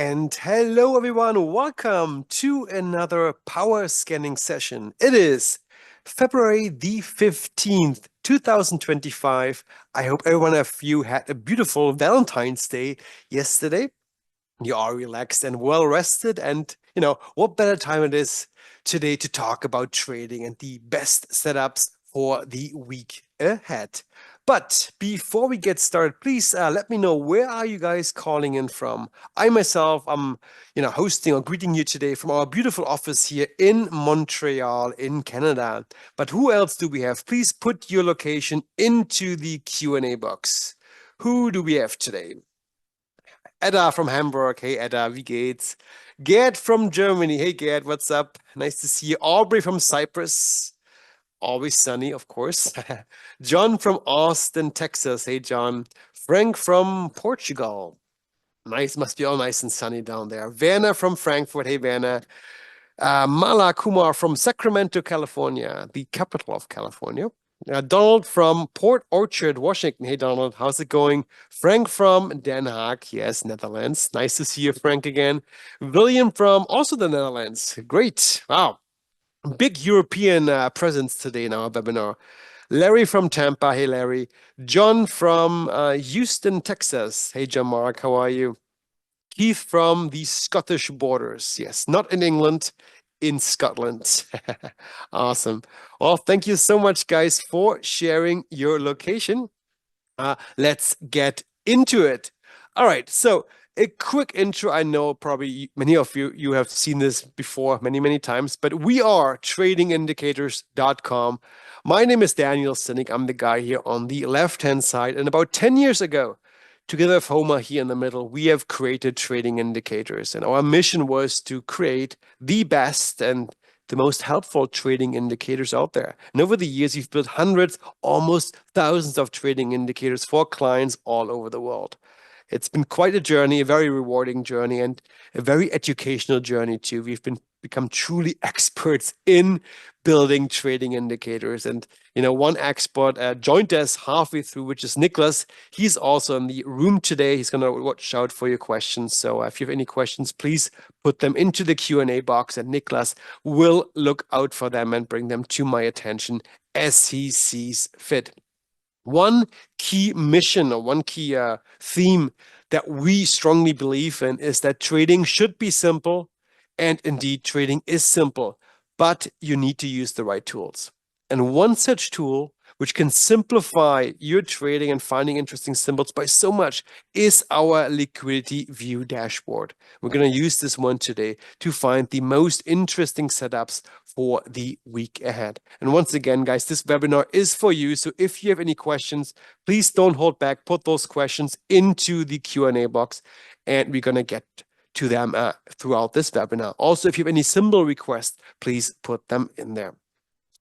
And hello, everyone. Welcome to another power scanning session. It is February the 15th, 2025. I hope every one of you had a beautiful Valentine's Day yesterday. You are relaxed and well rested. And, what better time it is today to talk about trading and the best setups for the week ahead. But before we get started, please let me know, where are you guys calling in from? I myself, I'm hosting or greeting you today from our beautiful office here in Montreal in Canada. But who else do we have? Please put your location into the Q&A box. Who do we have today? Edda from Hamburg. Hey, Edda, wie geht's? Gerd from Germany. Hey, Gerd, what's up? Nice to see you. Aubrey from Cyprus. Always sunny, of course. John from Austin, Texas. Hey, John. Frank from Portugal. Nice, must be all nice and sunny down there. Werner from Frankfurt. Hey, Werner. Mala Kumar from Sacramento, California, the capital of California. Donald from Port Orchard, Washington. Hey, Donald, how's it going? Frank from Den Haag, yes, Netherlands. Nice to see you, Frank, again. William from also the Netherlands. Great. Wow. Big European presence today in our webinar. Larry from Tampa. Hey, Larry. John from Houston, Texas. Hey, John Mark, how are you? Keith from the Scottish borders. Yes, not in England, in Scotland. Awesome. Well, thank you so much, guys, for sharing your location. Let's get into it. All right, so a quick intro. I know probably many of you have seen this before many times, but we are tradingindicators.com. My name is Daniel Sinek. I'm the guy here on the left-hand side. And about 10 years ago, together with Homer here in the middle, we have created Trading Indicators. And our mission was to create the best and the most helpful trading indicators out there. And over the years, we've built hundreds, almost thousands of trading indicators for clients all over the world. It's been quite a journey, a very rewarding journey, and a very educational journey too. We've become truly experts in building trading indicators. And one expert joined us halfway through, which is Nicholas. He's also in the room today. He's going to watch out for your questions. So if you have any questions, please put them into the Q&A box, and Nicholas will look out for them and bring them to my attention as he sees fit. One key mission or one key theme that we strongly believe in is that trading should be simple. And indeed, trading is simple, but you need to use the right tools. And one such tool which can simplify your trading and finding interesting symbols by so much is our Liquidity View dashboard. We're going to use this one today to find the most interesting setups for the week ahead. And once again, guys, this webinar is for you. So if you have any questions, please don't hold back. Put those questions into the Q&A box, and we're going to get to them throughout this webinar. Also, if you have any symbol requests, please put them in there.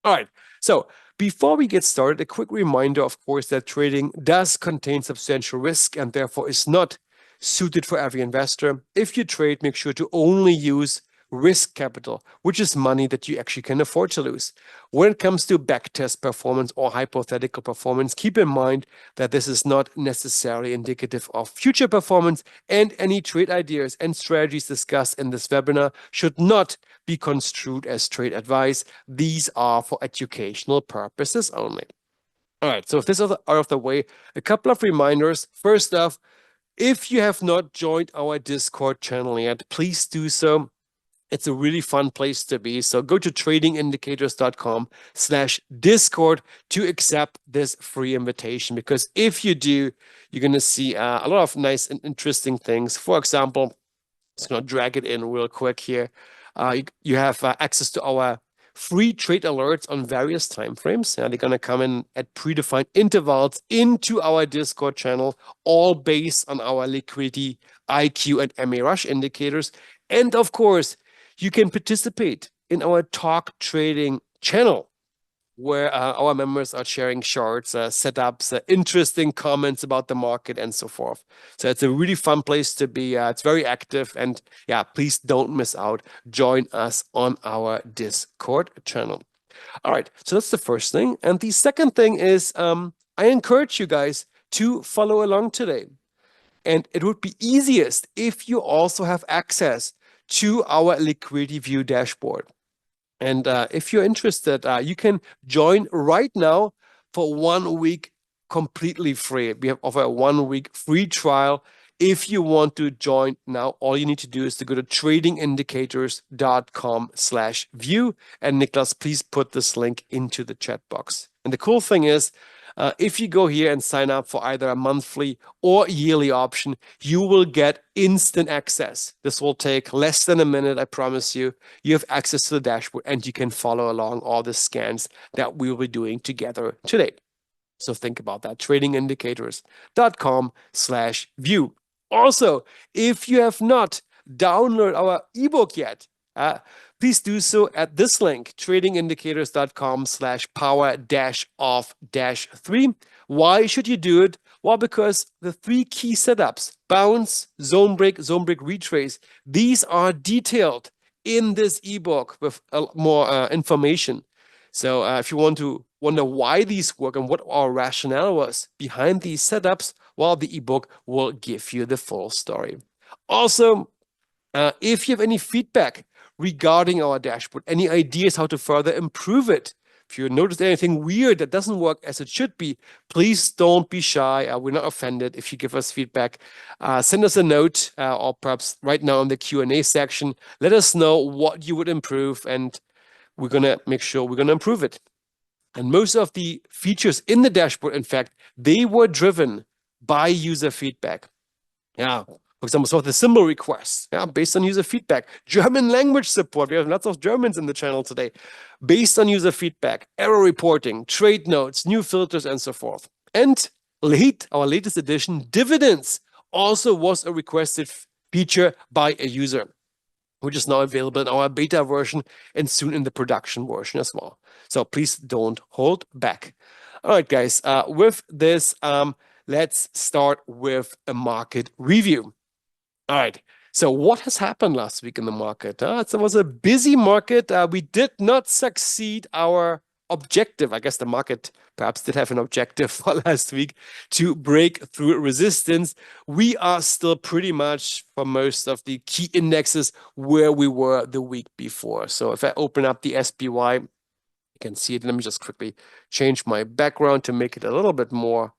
All right, so before we get started, a quick reminder, of course, that trading does contain substantial risk and therefore is not suited for every investor. If you trade, make sure to only use risk capital, which is money that you actually can afford to lose. When it comes to backtest performance or hypothetical performance, keep in mind that this is not necessarily indicative of future performance, and any trade ideas and strategies discussed in this webinar should not be construed as trade advice. These are for educational purposes only. All right, so if this is out of the way, a couple of reminders. First off, if you have not joined our Discord channel yet, please do so. It's a really fun place to be. So go to tradingindicators.com/Discord to accept this free invitation, because if you do, you're going to see a lot of nice and interesting things. For example, just going to drag it in real quick here. You have access to our free trade alerts on various timeframes. They're going to come in at predefined intervals into our Discord channel, all based on our liquidity, IQ, and MA Rush indicators. And of course, you can participate in our Talk Trading channel, where our members are sharing charts, setups, interesting comments about the market, and so forth. So it's a really fun place to be. It's very active, and yeah, please don't miss out. Join us on our Discord channel. All right, so that's the first thing. And the second thing is I encourage you guys to follow along today. And it would be easiest if you also have access to our Liquidity View dashboard. And if you're interested, you can join right now for 1 week completely free. We have offer a 1 week free trial. If you want to join now, all you need to do is to go to tradingindicators.com/view. And Niklas, please put this link into the chat box. And the cool thing is, if you go here and sign up for either a monthly or yearly option, you will get instant access. This will take less than a minute, I promise you. You have access to the dashboard and you can follow along all the scans that we will be doing together today. So think about that, tradingindicators.com/view. Also, if you have not downloaded our ebook yet, please do so at this link, tradingindicators.com/power-off-3. Why should you do it? Well, because the 3 key setups, bounce, zone break retrace, these are detailed in this ebook with more information. So if you want to wonder why these work and what our rationale was behind these setups, well, the ebook will give you the full story. Also, if you have any feedback regarding our dashboard, any ideas how to further improve it, if you notice anything weird that doesn't work as it should be, please don't be shy. We're not offended if you give us feedback. Send us a note or perhaps right now in the Q&A section. Let us know what you would improve, and we're going to make sure we're going to improve it. And most of the features in the dashboard, in fact, they were driven by user feedback. Yeah, for example, so the symbol requests, based on user feedback. German language support, we have lots of Germans in the channel today. Based on user feedback, error reporting, trade notes, new filters, and so forth. And our latest edition, dividends, also was a requested feature by a user, which is now available in our beta version and soon in the production version as well. So please don't hold back. All right, guys, with this, let's start with a market review. All right, so what has happened last week in the market? It was a busy market. We did not succeed our objective. I guess the market perhaps did have an objective for last week to break through resistance. We are still pretty much, for most of the key indexes, where we were the week before. So if I open up the SPY, you can see it. Let me just quickly change my background to make it a little bit more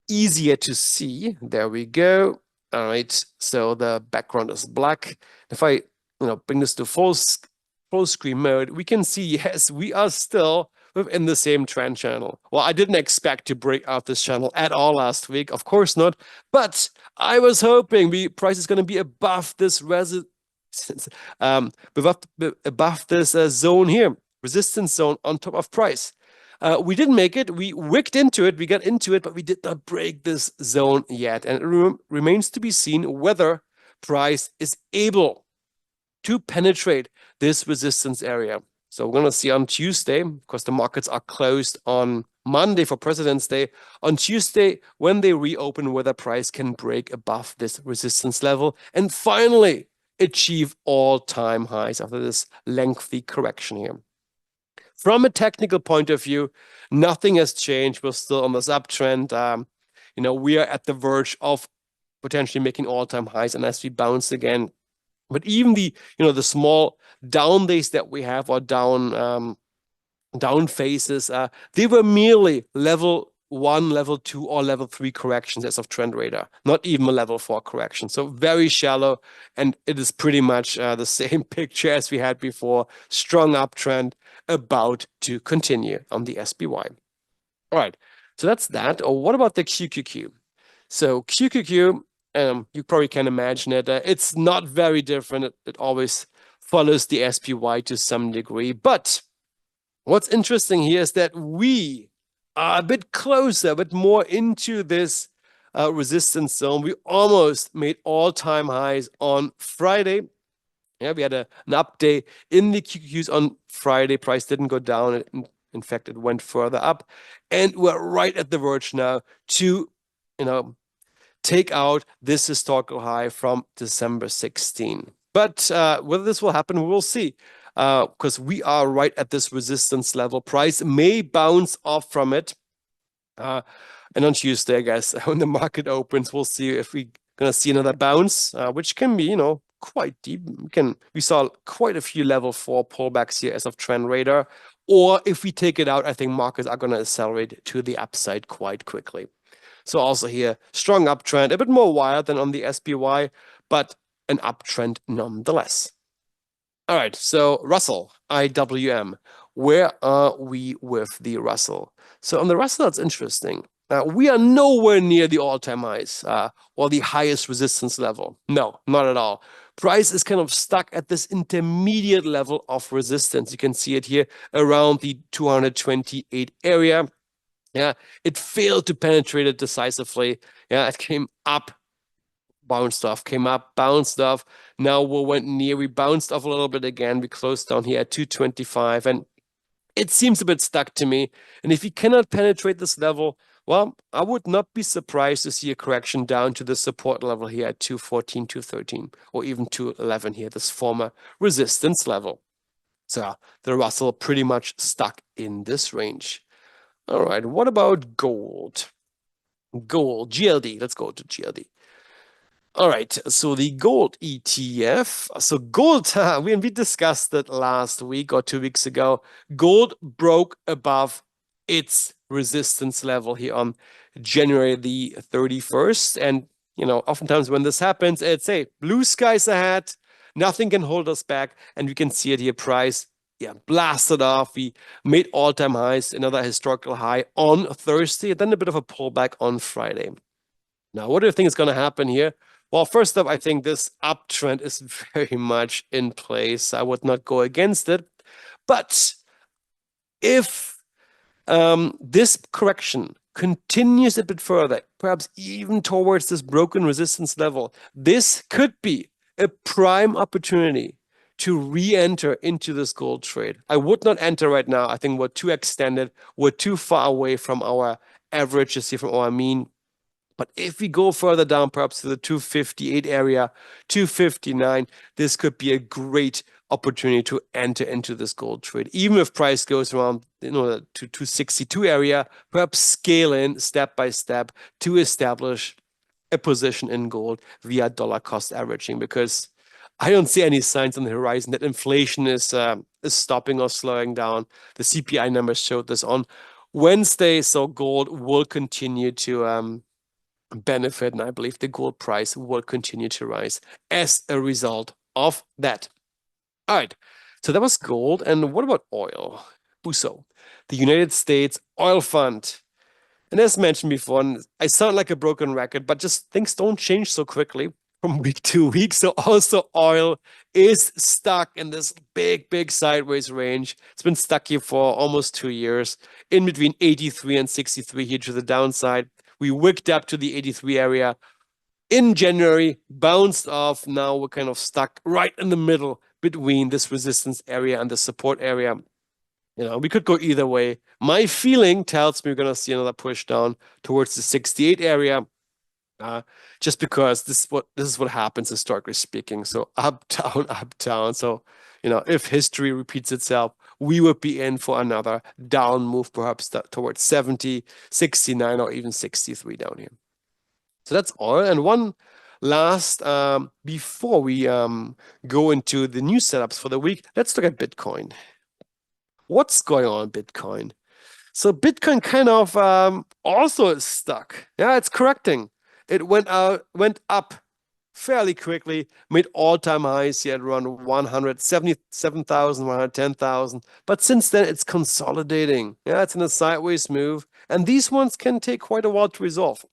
easier to see. There we go. All right, so the background is black. If I bring this to full screen mode, we can see, yes, we are still within the same trend channel. Well, I didn't expect to break out this channel at all last week, of course not, but I was hoping the price is going to be above this above this zone here, resistance zone on top of price. We didn't make it. We wicked into it. We got into it, but we did not break this zone yet. And it remains to be seen whether price is able to penetrate this resistance area. So we're going to see on Tuesday, because the markets are closed on Monday for President's Day. On Tuesday, when they reopen, whether price can break above this resistance level and finally achieve all-time highs after this lengthy correction here. From a technical point of view, nothing has changed. We're still on this uptrend. We are at the verge of potentially making all-time highs unless we bounce again. But even the small down days that we have, or down phases, they were merely level 1, level 2, or level 3 corrections as of Trend Radar, not even a level 4 correction. So very shallow, and it is pretty much the same picture as we had before. Strong uptrend about to continue on the SPY. All right, so that's that. Or what about the QQQ? So QQQ, you probably can imagine it. It's not very different. It always follows the SPY to some degree. But what's interesting here is that we are a bit closer, a bit more into this resistance zone. We almost made all-time highs on Friday. Yeah, we had an update in the QQQs on Friday. Price didn't go down. In fact, it went further up. And we're right at the verge now to, take out this historical high from December 16. But whether this will happen, we will see. Because we are right at this resistance level. Price may bounce off from it. And on Tuesday, I guess, when the market opens, we'll see if we're going to see another bounce, which can be, quite deep. We saw quite a few level 4 pullbacks here as of trend radar. Or if we take it out, I think markets are going to accelerate to the upside quite quickly. So also here, strong uptrend, a bit more wild than on the SPY, but an uptrend nonetheless. All right, so Russell, IWM, where are we with the Russell? So on the Russell, that's interesting. We are nowhere near the all-time highs or the highest resistance level. No, not at all. Price is kind of stuck at this intermediate level of resistance. You can see it here around the 228 area. Yeah, it failed to penetrate it decisively. Yeah, it came up, bounced off, came up, bounced off. Now we went near, we bounced off a little bit again. We closed down here at 225, and it seems a bit stuck to me. And if you cannot penetrate this level, well, I would not be surprised to see a correction down to the support level here at 214, 213, or even 211 here, this former resistance level. So the Russell pretty much stuck in this range. All right, what about gold? Gold, GLD, let's go to GLD. All right, so the gold ETF. So gold, we discussed it last week or 2 weeks ago. Gold broke above its resistance level here on January the 31st. And, oftentimes when this happens, it's, hey, blue skies ahead, nothing can hold us back. And we can see it here, price blasted off. We made all-time highs, another historical high on Thursday, then a bit of a pullback on Friday. Now, what do you think is going to happen here? Well, first up, I think this uptrend is very much in place. I would not go against it. But if this correction continues a bit further, perhaps even towards this broken resistance level, this could be a prime opportunity to re-enter into this gold trade. I would not enter right now. I think we're too extended. We're too far away from our averages here, from our mean. But if we go further down, perhaps to the 258 area, 259, this could be a great opportunity to enter into this gold trade. Even if price goes around, to 262 area, perhaps scale in step by step to establish a position in gold via dollar cost averaging, because I don't see any signs on the horizon that inflation is stopping or slowing down. The CPI numbers showed this on Wednesday, so gold will continue to benefit, and I believe the gold price will continue to rise as a result of that. All right, so that was gold. And what about oil? BUSO, the United States Oil Fund. And as mentioned before, and I sound like a broken record, but just things don't change so quickly from week to week. So also oil is stuck in this big sideways range. It's been stuck here for almost 2 years, in between 83 and 63 here to the downside. We wicked up to the 83 area in January, bounced off. Now we're kind of stuck right in the middle between this resistance area and the support area. We could go either way. My feeling tells me we're going to see another push down towards the 68 area, just because this is what happens historically speaking. So up, down, up, down. So, if history repeats itself, we would be in for another down move, perhaps towards 70, 69, or even 63 down here. So that's oil. And one last, before we go into the new setups for the week, let's look at Bitcoin. What's going on in Bitcoin? So Bitcoin kind of also is stuck. Yeah, it's correcting. It went up fairly quickly, made all-time highs here at around 177,000, 110,000. But since then, it's consolidating. Yeah, it's in a sideways move. And these ones can take quite a while to resolve.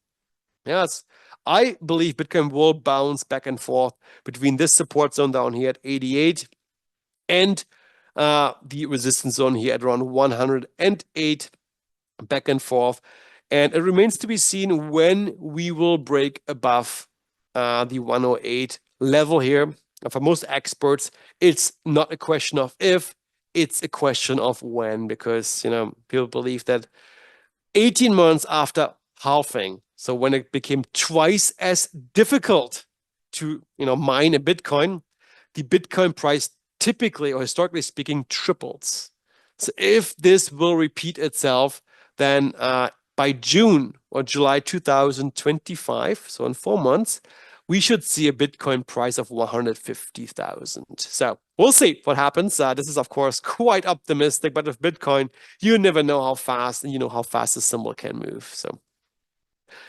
Yes, I believe Bitcoin will bounce back and forth between this support zone down here at 88 and the resistance zone here at around 108, back and forth. And it remains to be seen when we will break above the 108 level here. For most experts, it's not a question of if, it's a question of when, because people believe that 18 months after halving, so when it became twice as difficult to mine a Bitcoin, the Bitcoin price typically, or historically speaking, triples. So if this will repeat itself, then by by June or July 2025, so in 4 months, we should see a Bitcoin price of 150,000. So we'll see what happens. This is, of course, quite optimistic, but with Bitcoin, you never know how fast, and you know how fast the symbol can move. So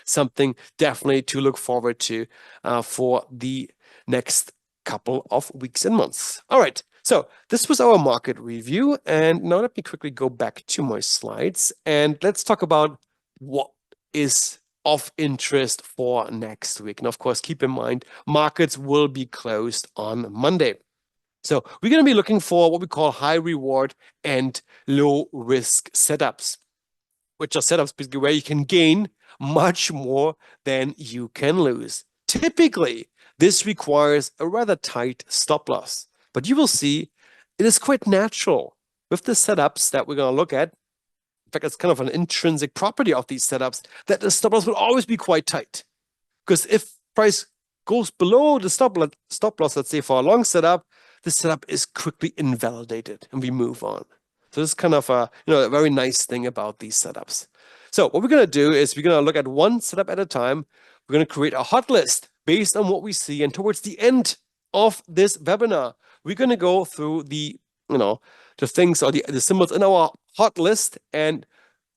something definitely to look forward to for the next couple of weeks and months. All right, so this was our market review. And now let me quickly go back to my slides and let's talk about what is of interest for next week. And of course, keep in mind, markets will be closed on Monday. So we're going to be looking for what we call high reward and low risk setups, which are setups basically where you can gain much more than you can lose. Typically, this requires a rather tight stop loss, but you will see it is quite natural with the setups that we're going to look at. In fact, it's kind of an intrinsic property of these setups that the stop loss will always be quite tight. Because if price goes below the stop loss, let's say for a long setup, the setup is quickly invalidated and we move on. So this is kind of a very nice thing about these setups. So what we're going to do is we're going to look at one setup at a time. We're going to create a hot list based on what we see. And towards the end of this webinar, we're going to go through the things or the symbols in our hot list and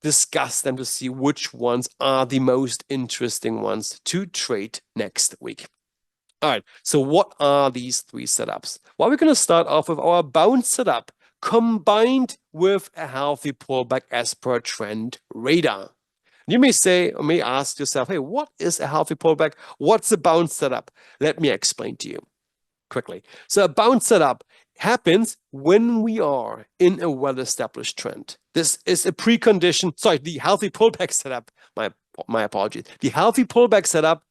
discuss them to see which ones are the most interesting ones to trade next week. All right, so what are these three setups? Well, we're going to start off with our bounce setup combined with a healthy pullback as per trend radar. You may say or may ask yourself, hey, what is a healthy pullback? What's a bounce setup? Let me explain to you quickly. So a bounce setup happens when we are in a well-established trend. This is a precondition. Sorry, the healthy pullback setup. My apologies. The healthy pullback setup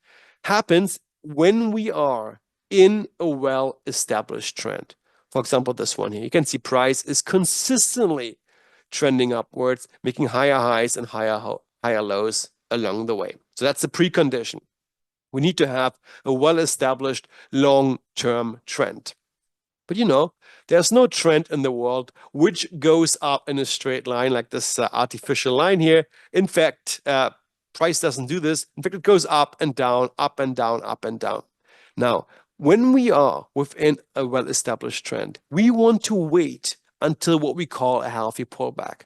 happens when we are in a well-established trend. For example, this one here. You can see price is consistently trending upwards, making higher highs and higher lows along the way. So that's the precondition. We need to have a well-established long-term trend. But there's no trend in the world which goes up in a straight line like this artificial line here. In fact, price doesn't do this. In fact, it goes up and down, up and down, up and down. Now, when we are within a well-established trend, we want to wait until what we call a healthy pullback,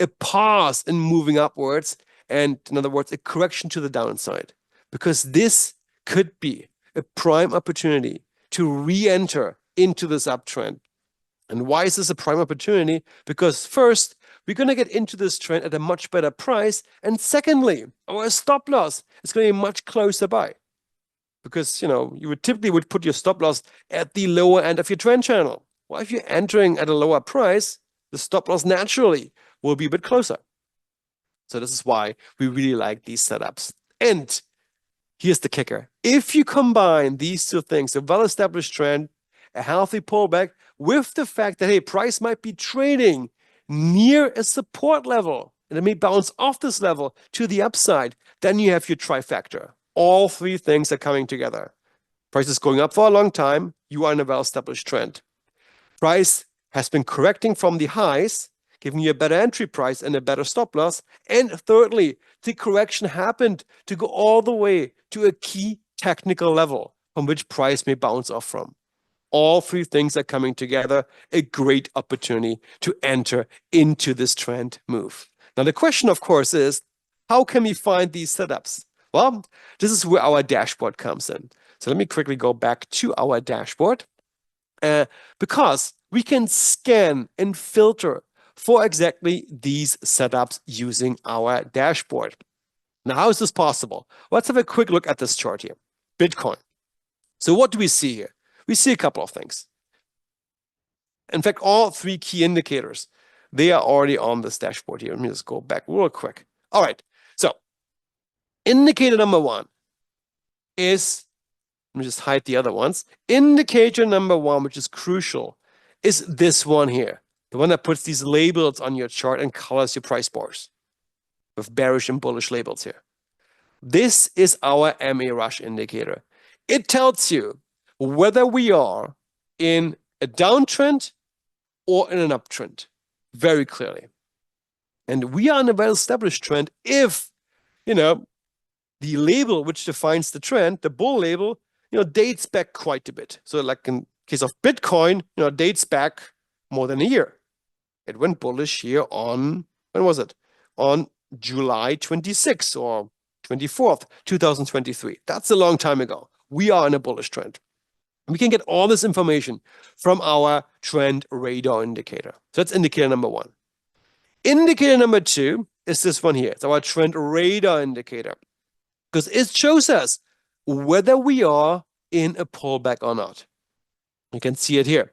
a pause in moving upwards, and in other words, a correction to the downside, because this could be a prime opportunity to re-enter into this uptrend. And why is this a prime opportunity? Because first, we're going to get into this trend at a much better price. And secondly, our stop loss is going to be much closer by. Because, you would typically put your stop loss at the lower end of your trend channel. Well, if you're entering at a lower price, the stop loss naturally will be a bit closer. So this is why we really like these setups. And here's the kicker. If you combine these two things, a well-established trend, a healthy pullback, with the fact that, hey, price might be trading near a support level, and it may bounce off this level to the upside, then you have your trifecta. All three things are coming together. Price is going up for a long time. You are in a well-established trend. Price has been correcting from the highs, giving you a better entry price and a better stop loss. And thirdly, the correction happened to go all the way to a key technical level from which price may bounce off from. All three things are coming together, a great opportunity to enter into this trend move. Now, the question, of course, is how can we find these setups? Well, this is where our dashboard comes in. So let me quickly go back to our dashboard because we can scan and filter for exactly these setups using our dashboard. Now, how is this possible? Let's have a quick look at this chart here. Bitcoin. So what do we see here? We see a couple of things. In fact, all three key indicators, they are already on this dashboard here. Let me just go back real quick. All right. So indicator number one is, let me just hide the other ones. Indicator number one, which is crucial, is this one here. The one that puts these labels on your chart and colors your price bars with bearish and bullish labels here. This is our MA rush indicator. It tells you whether we are in a downtrend or in an uptrend very clearly. And we are in a well-established trend if the label which defines the trend, the bull label, dates back quite a bit. So like in case of Bitcoin, dates back more than a year. It went bullish here on, when was it? On July 26th or 24th, 2023. That's a long time ago. We are in a bullish trend. We can get all this information from our trend radar indicator. So that's indicator number one. Indicator number two is this one here. It's our trend radar indicator, because it shows us whether we are in a pullback or not. You can see it here.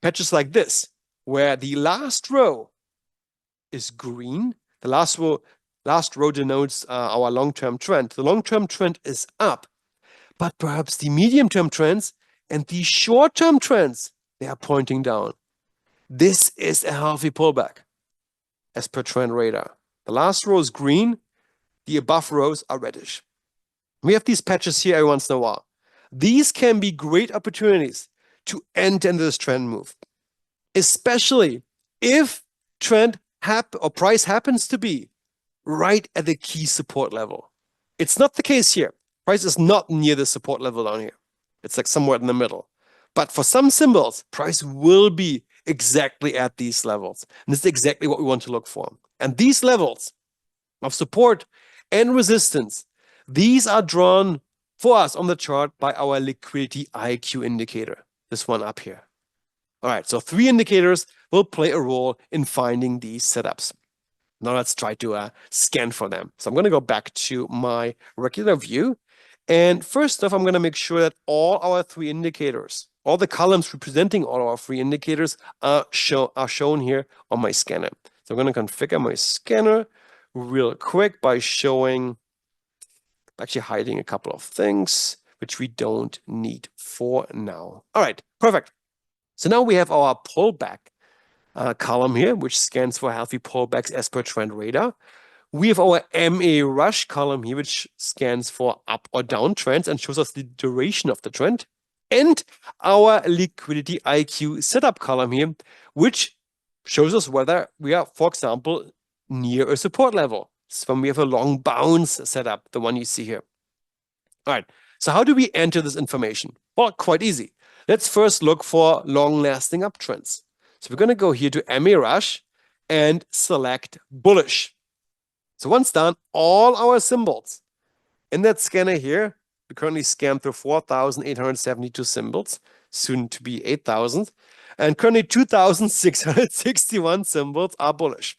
Patches like this, where the last row is green. The last row denotes our long-term trend. The long-term trend is up, but perhaps the medium-term trends and the short-term trends, they are pointing down. This is a healthy pullback, as per trend radar. The last row is green. The above rows are reddish. We have these patches here every once in a while. These can be great opportunities to enter into this trend move, especially if trend or price happens to be right at the key support level. It's not the case here. Price is not near the support level down here. It's like somewhere in the middle. But for some symbols, price will be exactly at these levels. And this is exactly what we want to look for. And these levels of support and resistance, these are drawn for us on the chart by our liquidity IQ indicator, this one up here. All right, so 3 indicators will play a role in finding these setups. Now let's try to scan for them. So I'm going to go back to my regular view. And first off, I'm going to make sure that all our 3 indicators, all the columns representing all our 3 indicators are shown here on my scanner. So I'm going to configure my scanner real quick by actually hiding a couple of things which we don't need for now. All right, perfect. So now we have our pullback column here, which scans for healthy pullbacks as per trend radar. We have our MA rush column here, which scans for up or down trends and shows us the duration of the trend. And our liquidity IQ setup column here, which shows us whether we are, for example, near a support level. It's when we have a long bounce setup, the one you see here. All right, so how do we enter this information? Well, quite easy. Let's first look for long-lasting uptrends. So we're going to go here to MA rush and select bullish. So once done, all our symbols in that scanner here, we currently scan through 4,872 symbols, soon to be 8,000, and currently 2,661 symbols are bullish.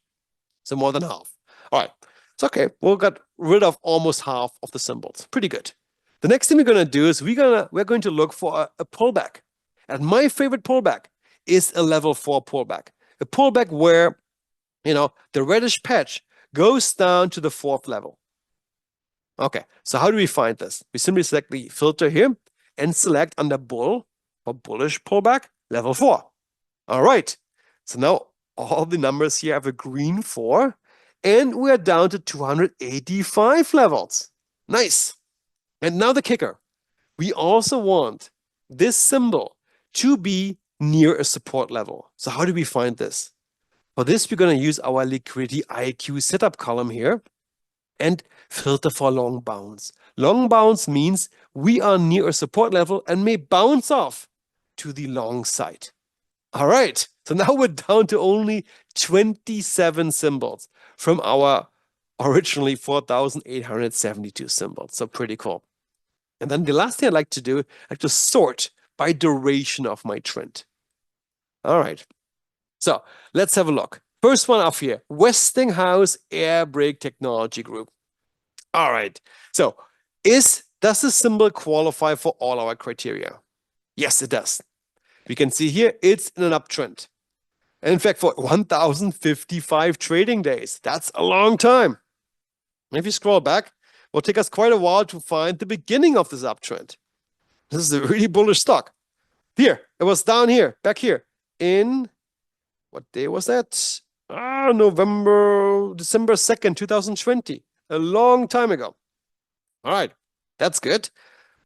So more than half. All right, it's okay. We'll get rid of almost half of the symbols. Pretty good. The next thing we're going to do is we're going to look for a pullback. And my favorite pullback is a level 4 pullback. A pullback where, the reddish patch goes down to the 4th level. Okay, so how do we find this? We simply select the filter here and select under bull or bullish pullback level 4. All right, so now all the numbers here have a green 4 and we're down to 285 levels. Nice. And now the kicker. We also want this symbol to be near a support level. So how do we find this? For this, we're going to use our liquidity IQ setup column here and filter for long bounce. Long bounce means we are near a support level and may bounce off to the long side. All right, so now we're down to only 27 symbols from our originally 4,872 symbols. So pretty cool. And then the last thing I'd like to do, I like to sort by duration of my trend. All right, so let's have a look. First one up here, Westinghouse Air Brake Technology Group. All right, so does the symbol qualify for all our criteria? Yes, it does. We can see here it's in an uptrend. And in fact, for 1,055 trading days, that's a long time. If you scroll back, it will take us quite a while to find the beginning of this uptrend. This is a really bullish stock. Here, it was down here, back here, in, what day was that? December 2nd, 2020. A long time ago. All right, that's good.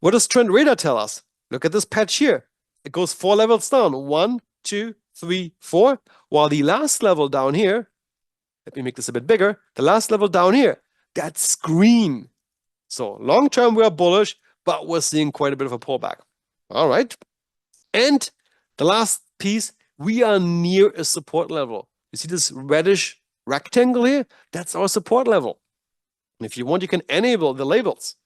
What does trend radar tell us? Look at this patch here. It goes 4 levels down. 1, 2, 3, 4. While the last level down here, let me make this a bit bigger. The last level down here, That's green. So long term, we are bullish, but we're seeing quite a bit of a pullback. All right. And the last piece, we are near a support level. You see this reddish rectangle here? That's our support level. And if you want, you can enable the labels.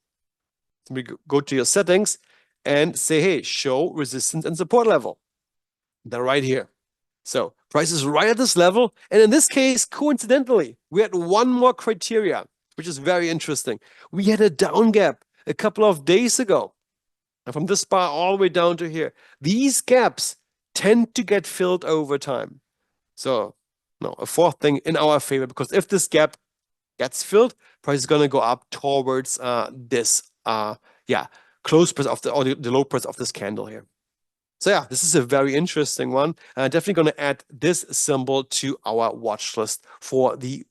So we go to your settings and say, hey, show resistance and support level. They're right here. So price is right at this level. And in this case, coincidentally, we had one more criteria, which is very interesting. We had a down gap a couple of days ago. And from this bar all the way down to here, these gaps tend to get filled over time. So, no, a fourth thing in our favor, because if this gap gets filled, price is going to go up towards this, close price of the low price of this candle here. So yeah, this is a very interesting one. Definitely going to add this symbol to our watch list for the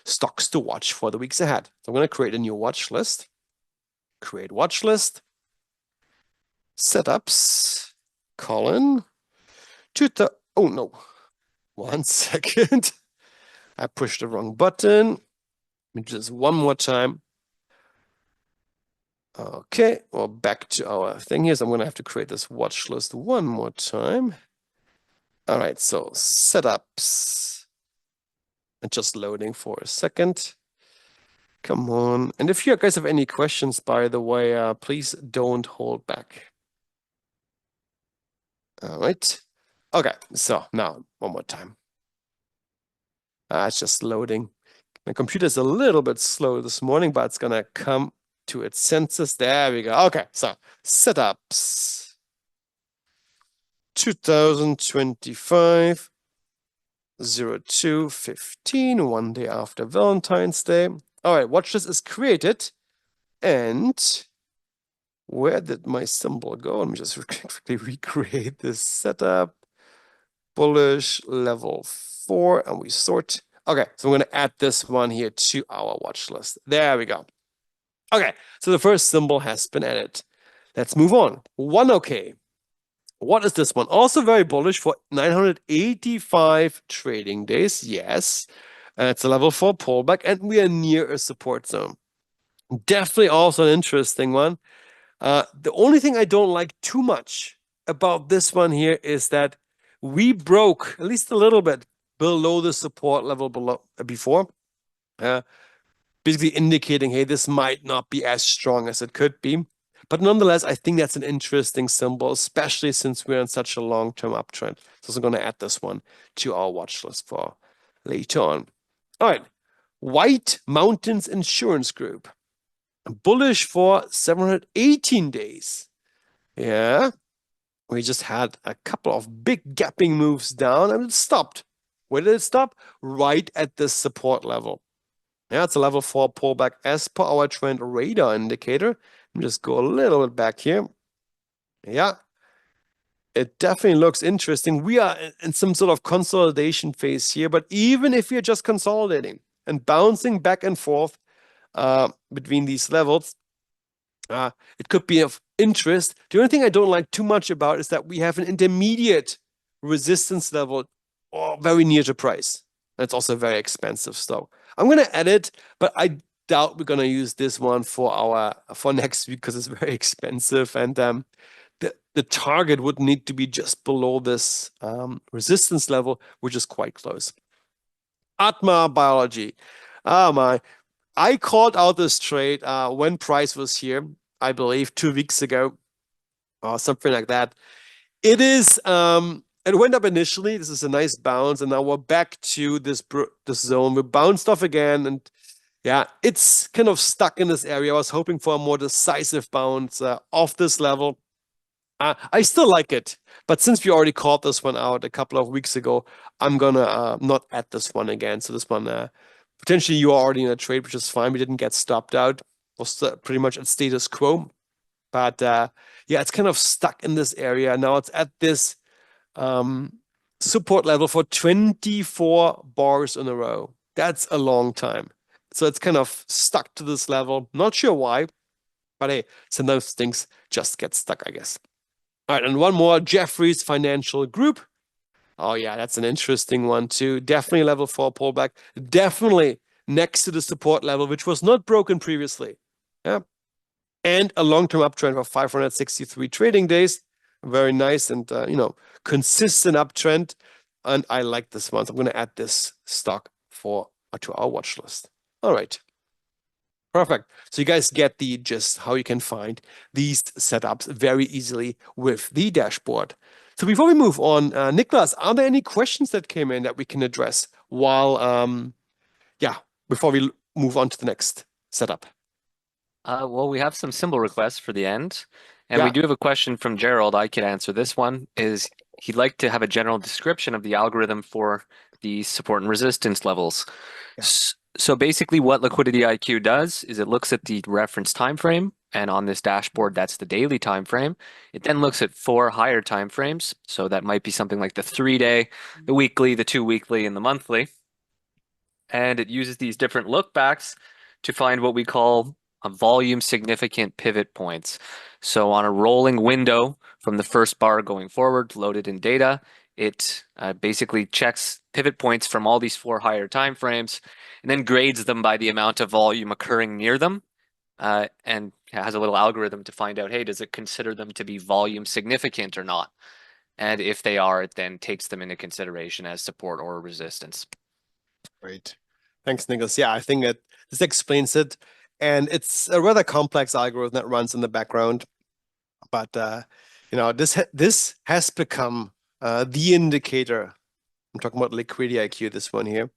stocks to watch for the weeks ahead. So I'm going to create a new watch list. Create watch list. Setups. Colon. Oh no. 1 second. I pushed the wrong button. Let me do this one more time. Okay, well, back to our thing here. So I'm going to have to create this watch list one more time. All right, so setups. And just loading for a second. Come on. And if you guys have any questions, by the way, please don't hold back. All right. Okay, so now one more time. It's just loading. My computer's a little bit slow this morning, but it's going to come to its senses. There we go. Okay, so setups. 2025. 02/15, one day after Valentine's Day. All right, watch list is created. And where did my symbol go? Let me just quickly recreate this setup. Bullish level 4, and we sort. Okay, so we're going to add this one here to our watch list. There we go. Okay, so the first symbol has been added. Let's move on. 1OK. What is this one? Also very bullish for 985 trading days. Yes, it's a level 4 pullback, and we are near a support zone. Definitely also an interesting one. The only thing I don't like too much about this one here is that we broke at least a little bit below the support level before. Basically indicating, hey, this might not be as strong as it could be. But nonetheless, I think that's an interesting symbol, especially since we're in such a long-term uptrend. So I'm going to add this one to our watch list for later on. All right, White Mountains Insurance Group. Bullish for 718 days. Yeah, we just had a couple of big gapping moves down and it stopped. Where did it stop? Right at this support level. Yeah, it's a level 4 pullback as per our trend radar indicator. Let me just go a little bit back here. Yeah, it definitely looks interesting. We are in some sort of consolidation phase here, but even if you're just consolidating and bouncing back and forth between these levels, it could be of interest. The only thing I don't like too much about is that we have an intermediate resistance level very near to price. That's also very expensive stock. I'm going to add it, but I doubt we're going to use this one for next week because it's very expensive. And the target would need to be just below this resistance level, which is quite close. Atma Biology. Oh my. I called out this trade when price was here, I believe 2 weeks ago or something like that. It is, it went up initially. This is a nice bounce, and now we're back to this zone. We bounced off again, and yeah, it's kind of stuck in this area. I was hoping for a more decisive bounce off this level. I still like it, but since we already called this one out a couple of weeks ago, I'm gonna not add this one again. So this one, potentially you are already in a trade, which is fine. We didn't get stopped out. It was pretty much at status quo. But yeah, it's kind of stuck in this area. Now it's at this support level for 24 bars in a row. That's a long time. So it's kind of stuck to this level. Not sure why, but hey, sometimes things just get stuck, I guess. All right, and one more, Jefferies Financial Group. Oh yeah, that's an interesting one too. Definitely level 4 pullback. Definitely next to the support level, which was not broken previously. Yeah. And a long-term uptrend of 563 trading days. Very nice and, consistent uptrend. And I like this one. So I'm going to add this stock to our watch list. All right. Perfect. So you guys get the gist how you can find these setups very easily with the dashboard. So before we move on, Niklas, are there any questions that came in that we can address before we move on to the next setup? Well, we have some symbol requests for the end, and we Yeah. do have a question from Gerald. I could answer this one. Is he'd like to have a general description of the algorithm for the support and resistance levels. Yeah. So basically, what Liquidity IQ does is it looks at the reference time frame, and on this dashboard, that's the daily time frame. It then looks at 4 higher time frames, so that might be something like the 3-day, the weekly, the 2-weekly, and the monthly. And it uses these different lookbacks to find what we call a volume significant pivot points. So on a rolling window from the first bar going forward, loaded in data, it basically checks pivot points from all these 4 higher time frames and then grades them by the amount of volume occurring near them. And has a little algorithm to find out, hey, does it consider them to be volume significant or not? And if they are, it then takes them into consideration as support or resistance. Great. Thanks, Nicholas. Yeah, I think that this explains it. And it's a rather complex algorithm that runs in the background. But this has become the indicator. I'm talking about Liquidity IQ, this one here,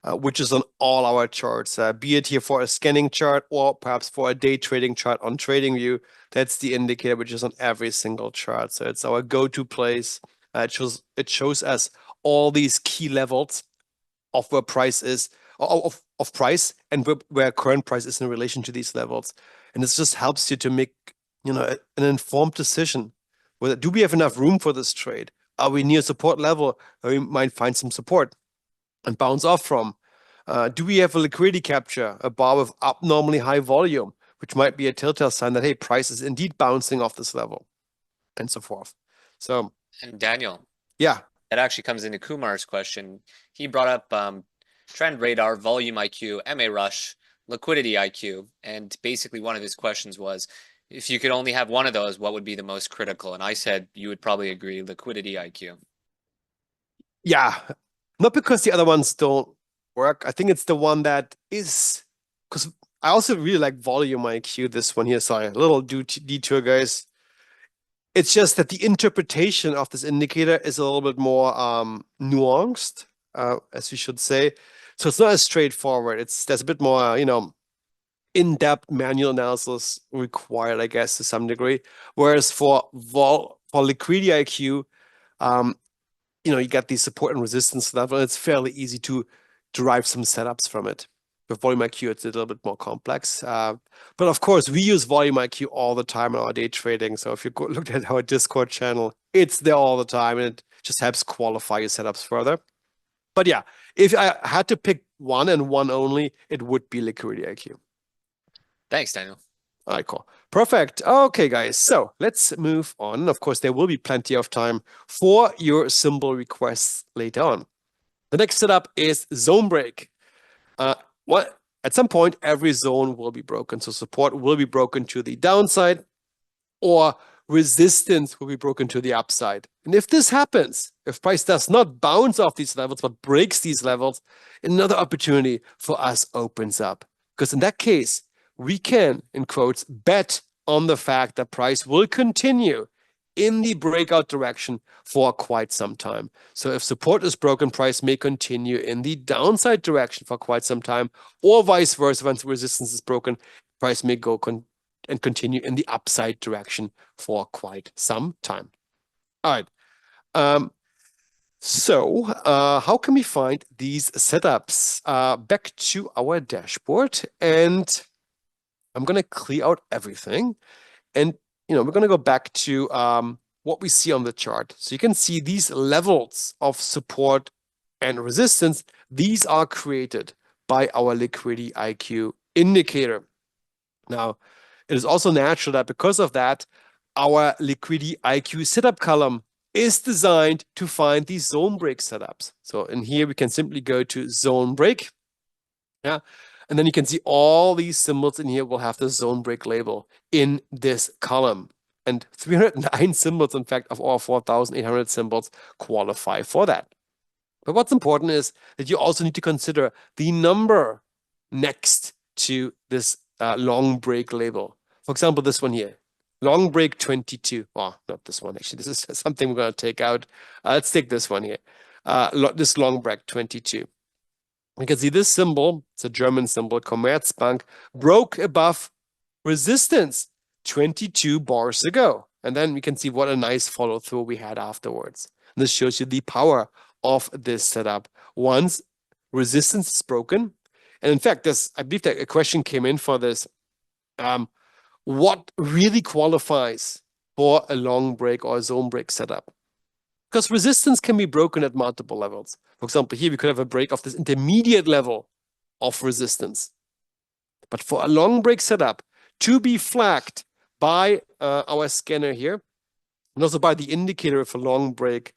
which is on all our charts, be it here for a scanning chart or perhaps for a day trading chart on TradingView. That's the indicator which is on every single chart. So it's our go-to place. It shows us all these key levels of where price is, of price, and where current price is in relation to these levels. And this just helps you to make an informed decision. Whether do we have enough room for this trade? Are we near support level? Or we might find some support and bounce off from. Do we have a liquidity capture, a bar with abnormally high volume, which might be a telltale sign that, hey, price is indeed bouncing off this level, and so forth. So, And Daniel, yeah, that actually comes into Kumar's question. He brought up Trend Radar, Volume IQ, MA Rush, Liquidity IQ, and basically one of his questions was, if you could only have one of those, what would be the most critical? And I said you would probably agree, Liquidity IQ. yeah, not because the other ones don't work. I think it's the one that is, because I also really like Volume IQ, this one here. Sorry, a little detour, guys. It's just that the interpretation of this indicator is a little bit more nuanced, as we should say. So it's not as straightforward. There's a bit more, in-depth manual analysis required, I guess, to some degree. Whereas for Liquidity IQ, you get the support and resistance level. And it's fairly easy to derive some setups from it. With Volume IQ, it's a little bit more complex. But of course, we use Volume IQ all the time in our day trading. So if you look at our Discord channel, it's there all the time, and it just helps qualify your setups further. But yeah, if I had to pick one and one only, it would be Liquidity IQ. Thanks, Daniel. All right, cool. Perfect. Okay, guys. So let's move on. Of course, there will be plenty of time for your symbol requests later on. The next setup is zone break. At some point, every zone will be broken. So support will be broken to the downside, or resistance will be broken to the upside. And if this happens, if price does not bounce off these levels, but breaks these levels, another opportunity for us opens up. Because in that case, we can, in quotes, bet on the fact that price will continue in the breakout direction for quite some time. So if support is broken, price may continue in the downside direction for quite some time, or vice versa. Once resistance is broken, price may go and continue in the upside direction for quite some time. All right. So how can we find these setups? Back to our dashboard, and I'm going to clear out everything. And we're going to go back to what we see on the chart. So you can see these levels of support and resistance. These are created by our Liquidity IQ indicator. Now, it is also natural that because of that, our Liquidity IQ setup column is designed to find these zone break setups. So in here, we can simply go to zone break. Yeah. And then you can see all these symbols in here will have the zone break label in this column. And 309 symbols, in fact, of all 4,800 symbols qualify for that. But what's important is that you also need to consider the number next to this long break label. For example, this one here, long break 22. Oh, not this one, actually. This is something we're going to take out. Let's take this one here, this long break 22. You can see this symbol, it's a German symbol, Commerzbank, broke above resistance 22 bars ago. And then we can see what a nice follow through we had afterwards. And this shows you the power of this setup. Once resistance is broken, and in fact, I believe that a question came in for this. What really qualifies for a long break or a zone break setup? Because resistance can be broken at multiple levels. For example, here we could have a break of this intermediate level of resistance. But for a long break setup to be flagged by our scanner here, and also by the indicator of a long break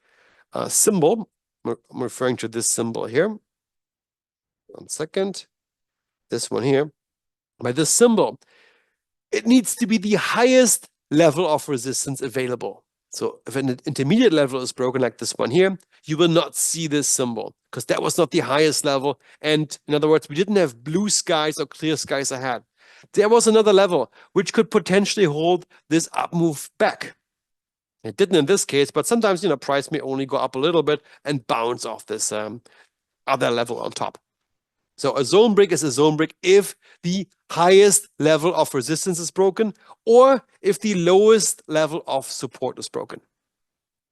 symbol, I'm referring to this symbol here. 1 second. This one here. By this symbol, it needs to be the highest level of resistance available. So if an intermediate level is broken like this one here, you will not see this symbol because that was not the highest level. And in other words, we didn't have blue skies or clear skies ahead. There was another level which could potentially hold this up move back. It didn't in this case, but sometimes, price may only go up a little bit and bounce off this other level on top. So a zone break is a zone break if the highest level of resistance is broken or if the lowest level of support is broken.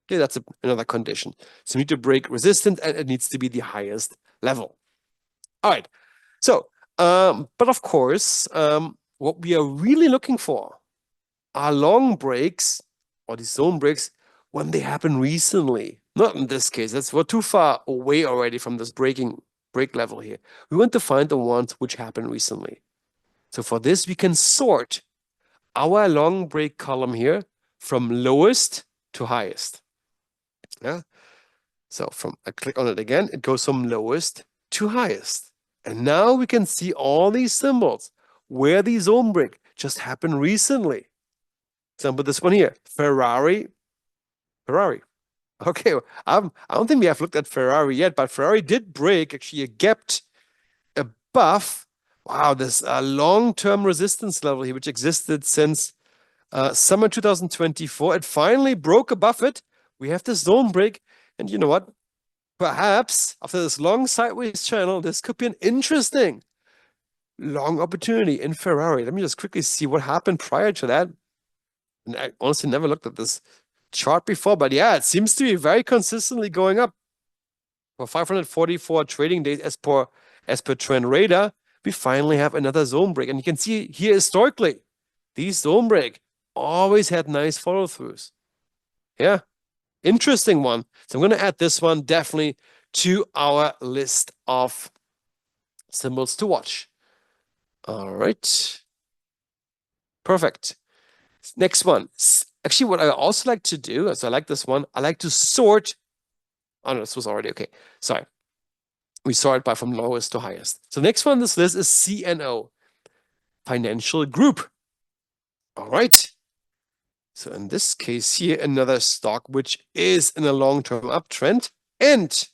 Okay, that's another condition. So you need to break resistance and it needs to be the highest level. All right. So, but of course, what we are really looking for are long breaks or these zone breaks when they happen recently. Not in this case. We're too far away already from this break level here. We want to find the ones which happened recently. So for this, we can sort our long break column here from lowest to highest. Yeah. So I click on it again, it goes from lowest to highest. And now we can see all these symbols where the zone break just happened recently. Example, this one here, Ferrari. Okay, I don't think we have looked at Ferrari yet, but Ferrari did break actually a gapped above, wow, this long-term resistance level here, which existed since summer 2024. It finally broke above it. We have this zone break, and you know what? Perhaps after this long sideways channel, this could be an interesting long opportunity in Ferrari. Let me just quickly see what happened prior to that. And I honestly never looked at this chart before, but yeah, it seems to be very consistently going up. For 544 trading days as per Trend Radar, we finally have another zone break. And you can see here historically, these zone break always had nice follow-throughs. Yeah, interesting one. So I'm going to add this one definitely to our list of symbols to watch. All right. Perfect. Next one. Actually, what I also like to do, so I like this one, I like to sort. Oh, no, this was already okay. Sorry. We sort by from lowest to highest. So next one on this list is CNO, Financial Group. All right. So in this case here, another stock which is in a long-term uptrend. And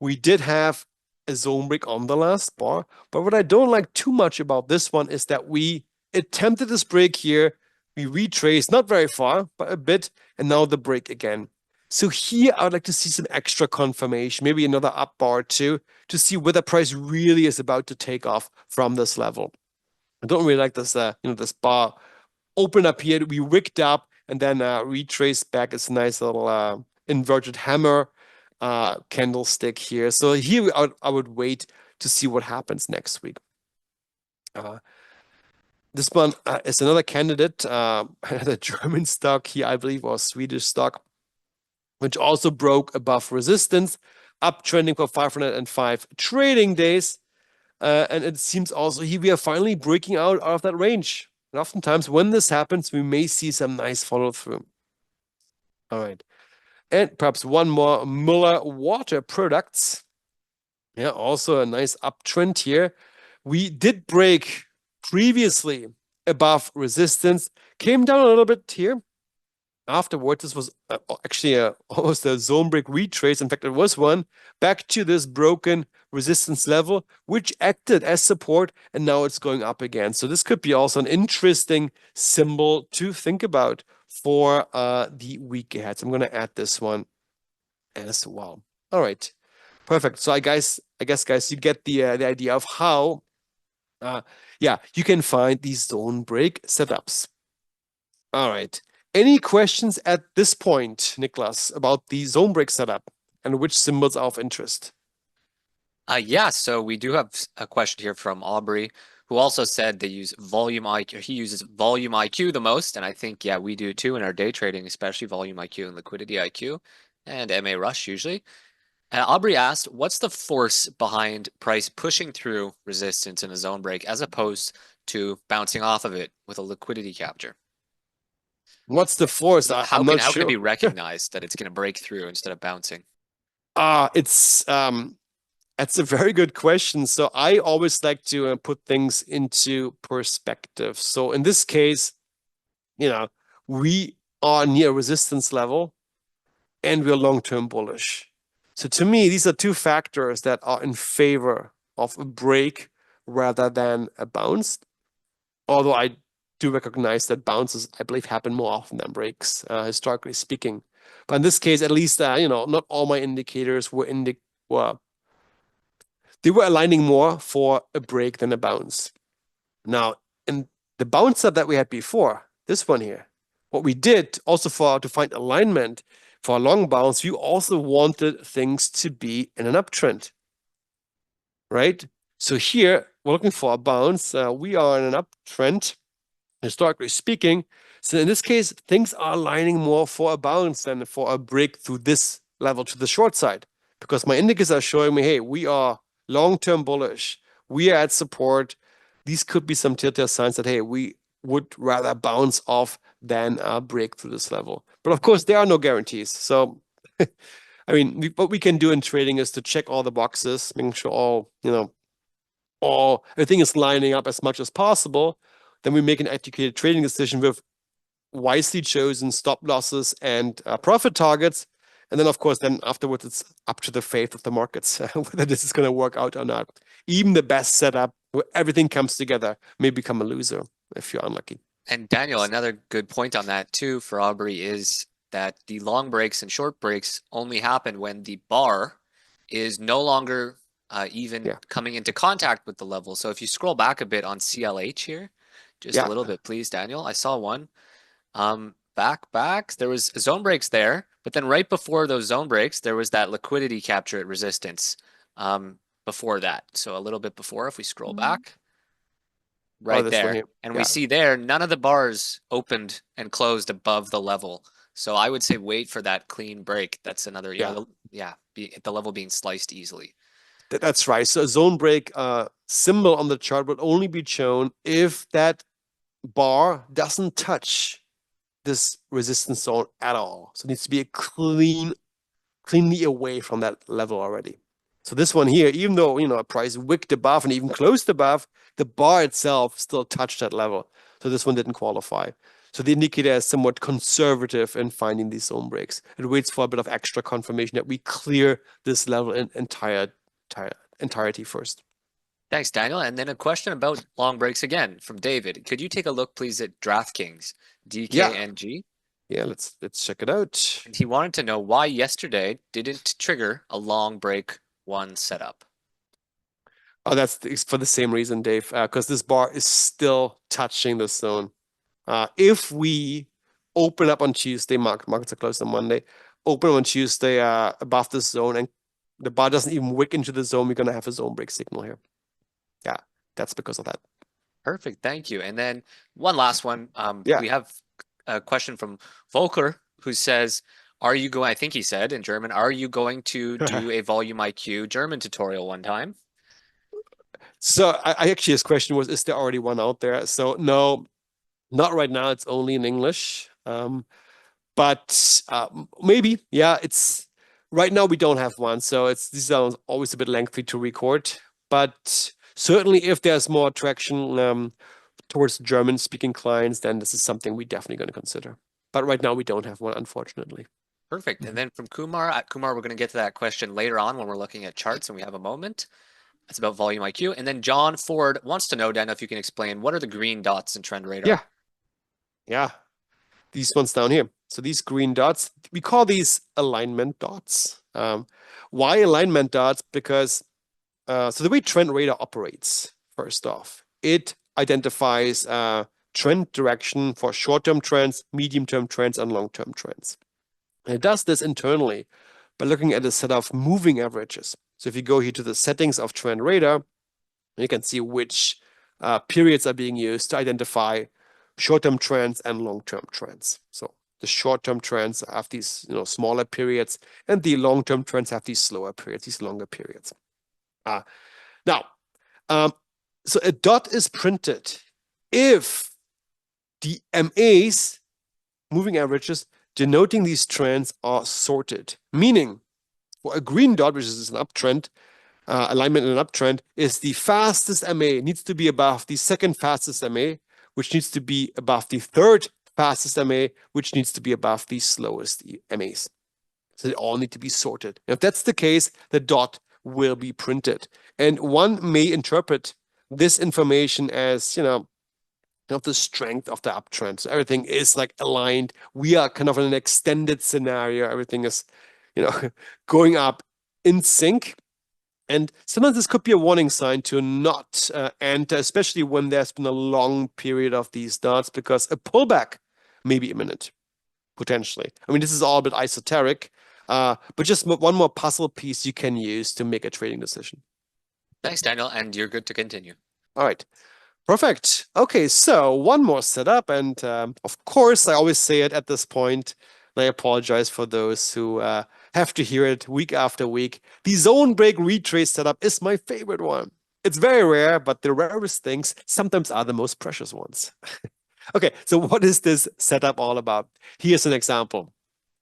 we did have a zone break on the last bar. But what I don't like too much about this one is that we attempted this break here. We retraced, not very far, but a bit, and now the break again. So here I would like to see some extra confirmation, maybe another up bar too, to see whether price really is about to take off from this level. I don't really like this, this bar open up here, we wicked up and then retraced back. It's a nice little inverted hammer candlestick here. So here I would wait to see what happens next week. This one is another candidate, the German stock here, I believe, or Swedish stock, which also broke above resistance, uptrending for 505 trading days. And it seems also here we are finally breaking out of that range. And oftentimes when this happens, we may see some nice follow through. All right. And perhaps one more, Muller Water Products. Yeah, also a nice uptrend here. We did break previously above resistance, came down a little bit here. Afterwards, this was actually almost a zone break retrace. In fact, it was one back to this broken resistance level, which acted as support, and now it's going up again. So this could be also an interesting symbol to think about for the week ahead. So I'm going to add this one as well. All right, perfect. So I guess, guys, you get the idea of how, yeah, you can find these zone break setups. All right. Any questions at this point, Niklas, about the zone break setup and which symbols are of interest? Yeah, so we do have a question here from Aubrey, who also said they use volume IQ. He uses volume IQ the most, and I think, yeah, we do too in our day trading, especially volume IQ and liquidity IQ and MA Rush usually. Aubrey asked, what's the force behind price pushing through resistance in a zone break as opposed to bouncing off of it with a liquidity capture? What's the force? I'm not How can it sure. be recognized that it's going to break through instead of bouncing? It's that's a very good question. So I always like to put things into perspective. So in this case, you know, we are near resistance level and we're long-term bullish. So to me, these are two factors that are in favor of a break rather than a bounce. Although I do recognize that bounces, I believe, happen more often than breaks, historically speaking. But in this case, at least, not all my indicators were they were aligning more for a break than a bounce. Now, in the bouncer that we had before, this one here, what we did also to find alignment for a long bounce, we also wanted things to be in an uptrend, right? So here we're looking for a bounce. We are in an uptrend, historically speaking. So in this case, things are aligning more for a bounce than for a break through this level to the short side, because my indicators are showing me, hey, we are long-term bullish. We are at support. These could be some telltale signs that, hey, we would rather bounce off than break through this level. But of course, there are no guarantees. So, I mean, what we can do in trading is to check all the boxes, making sure all everything is lining up as much as possible. Then we make an educated trading decision with wisely chosen stop losses and profit targets. And then, of course, then afterwards, it's up to the faith of the markets whether this is going to work out or not. Even the best setup where everything comes together may become a loser if you're unlucky. And Daniel, another good point on that too for Aubrey is that the long breaks and short breaks only happen when the bar is no longer even Yeah. coming into contact with the level. So if you scroll back a bit on CLH here, just a Yeah. little bit, please, Daniel. I saw one. Back. There was zone breaks there, but then right before those zone breaks, there was that liquidity capture at resistance. Before that, so a little bit before, if we scroll back, Oh, right this one there. here. And we Yeah. see there, none of the bars opened and closed above the level. So I would say wait for that clean break. That's another, Yeah. the level being sliced easily. That's right. So a zone break symbol on the chart will only be shown if that bar doesn't touch this resistance zone at all. So it needs to be a cleanly away from that level already. So this one here, even though a price wicked above and even closed above, the bar itself still touched that level. So this one didn't qualify. So the indicator is somewhat conservative in finding these zone breaks. It waits for a bit of extra confirmation that we clear this level in entirety first. Thanks, Daniel. And then a question about long breaks again from David. Could you take a look, please, at DraftKings, Yeah, DKNG? yeah. Let's check it out. And he wanted to know why yesterday didn't trigger a long break one setup. Oh, it's for the same reason, Dave, because this bar is still touching the zone. If we open up on Tuesday, markets are closed on Monday, open on Tuesday above the zone, and the bar doesn't even wick into the zone, we're going to have a zone break signal here. Yeah, that's because of that. Perfect. Thank you. And then one last one. Yeah. We have a question from Volker who says, are you going, I think he said in German, are you going to do a volume IQ German tutorial one time? So I actually, his question was, is there already one out there? So no, not right now. It's only in English. But maybe, yeah, it's Right now, we don't have one, so these are always a bit lengthy to record. But certainly, if there's more traction towards German-speaking clients, then this is something we're definitely going to consider. But right now, we don't have one, unfortunately. Perfect. And then from Kumar, Kumar, we're going to get to that question later on when we're looking at charts and we have a moment. That's about volume IQ. And then John Ford wants to know, Daniel, if you can explain what are the green dots in Trend Radar? Yeah. These ones down here. So these green dots, we call these alignment dots. Why alignment dots? Because so the way Trend Radar operates, first off, it identifies trend direction for short-term trends, medium-term trends, and long-term trends. And it does this internally by looking at a set of moving averages. So if you go here to the settings of Trend Radar, you can see which periods are being used to identify short-term trends and long-term trends. So the short-term trends have these smaller periods, and the long-term trends have these slower periods, these longer periods. Now, so a dot is printed if the MAs, moving averages, denoting these trends are sorted. Meaning, for a green dot, which is an uptrend, alignment in an uptrend, is the fastest MA needs to be above the second fastest MA, which needs to be above the third fastest MA, which needs to be above the slowest MAs. So they all need to be sorted. If that's the case, the dot will be printed. And one may interpret this information as, of the strength of the uptrend. So everything is like aligned. We are kind of in an extended scenario. Everything is, going up in sync. And sometimes this could be a warning sign to not enter, especially when there's been a long period of these dots, because a pullback may be imminent, potentially. I mean, this is all a bit esoteric, but just one more puzzle piece you can use to make a trading decision. Thanks, Daniel, and you're good to continue. All right. Perfect. Okay, so one more setup, and of course, I always say it at this point, and I apologize for those who have to hear it week after week. The zone break retrace setup is my favorite one. It's very rare, but the rarest things sometimes are the most precious ones. Okay, so what is this setup all about? Here's an example.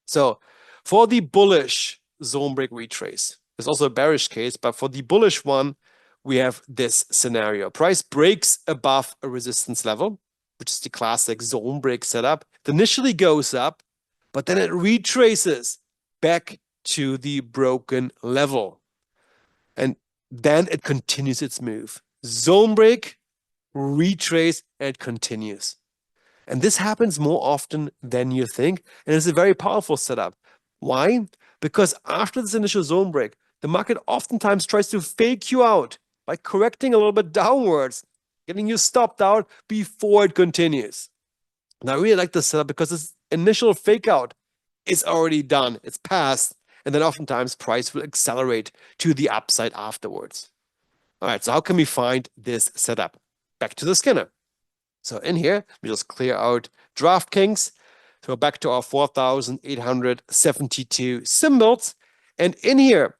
So for the bullish zone break retrace, there's also a bearish case, but for the bullish one, we have this scenario. Price breaks above a resistance level, which is the classic zone break setup. It initially goes up, but then it retraces back to the broken level. And then it continues its move. Zone break, retrace, and it continues. And this happens more often than you think. And it's a very powerful setup. Why? Because after this initial zone break, the market oftentimes tries to fake you out by correcting a little bit downwards, getting you stopped out before it continues. And I really like this setup because this initial fake out is already done, it's passed, and then oftentimes price will accelerate to the upside afterwards. All right, so how can we find this setup? Back to the scanner. So in here, we just clear out DraftKings. So back to our 4,872 symbols. And in here,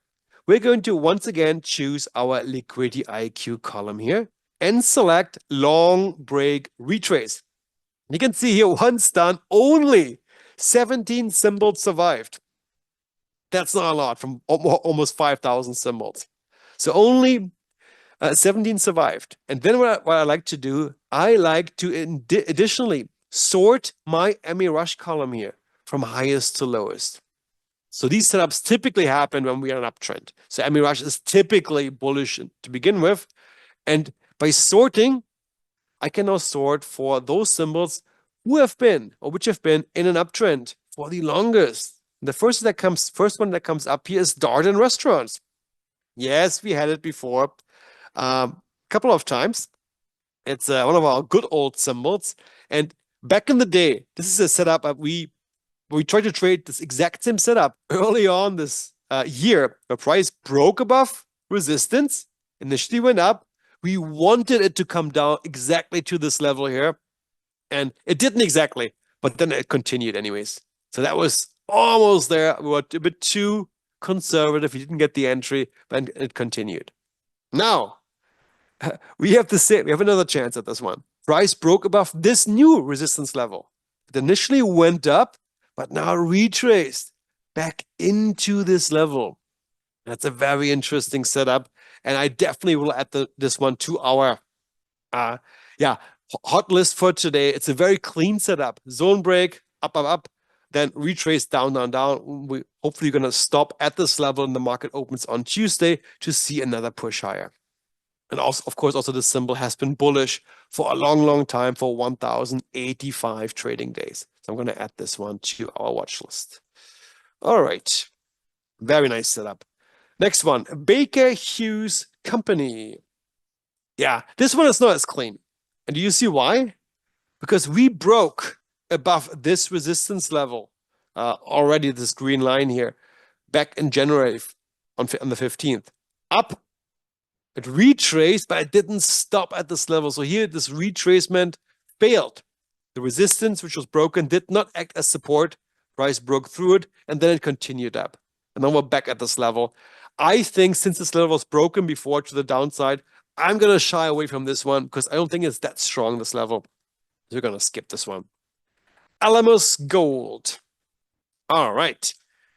we're going to once again choose our liquidity IQ column here and select long break retrace. You can see here, once done, only 17 symbols survived. That's not a lot from almost 5,000 symbols. So only 17 survived. And then what I like to do, I like to additionally sort my MA rush column here from highest to lowest. So these setups typically happen when we are in an uptrend. So MA rush is typically bullish to begin with. And by sorting, I can now sort for those symbols who have been or which have been in an uptrend for the longest. The first one that comes up here is Darden Restaurants. Yes, we had it before a couple of times. It's one of our good old symbols. And back in the day, this is a setup we tried to trade this exact same setup early on this year. The price broke above resistance, initially went up. We wanted it to come down exactly to this level here. And it didn't exactly, but then it continued anyways. So that was almost there. We were a bit too conservative. We didn't get the entry, but it continued. Now, we have another chance at this one. Price broke above this new resistance level. It initially went up, but now retraced back into this level. That's a very interesting setup. And I definitely will add this one to our yeah, hot list for today. It's a very clean setup. Zone break, up, up, up, then retrace down, down, down. We hopefully going to stop at this level and the market opens on Tuesday to see another push higher. And also, of course, also the symbol has been bullish for a long, long time for 1,085 trading days. So I'm going to add this one to our watch list. All right. Very nice setup. Next one, Baker Hughes Company. Yeah, this one is not as clean. And do you see why? Because we broke above this resistance level already, this green line here, back in January on the 15th. Up, it retraced, but it didn't stop at this level. So here, this retracement failed. The resistance, which was broken, did not act as support. Price broke through it, and then it continued up. And then we're back at this level. I think since this level was broken before to the downside, I'm going to shy away from this one because I don't think it's that strong, this level. So we're going to skip this one. Alamos Gold. All right.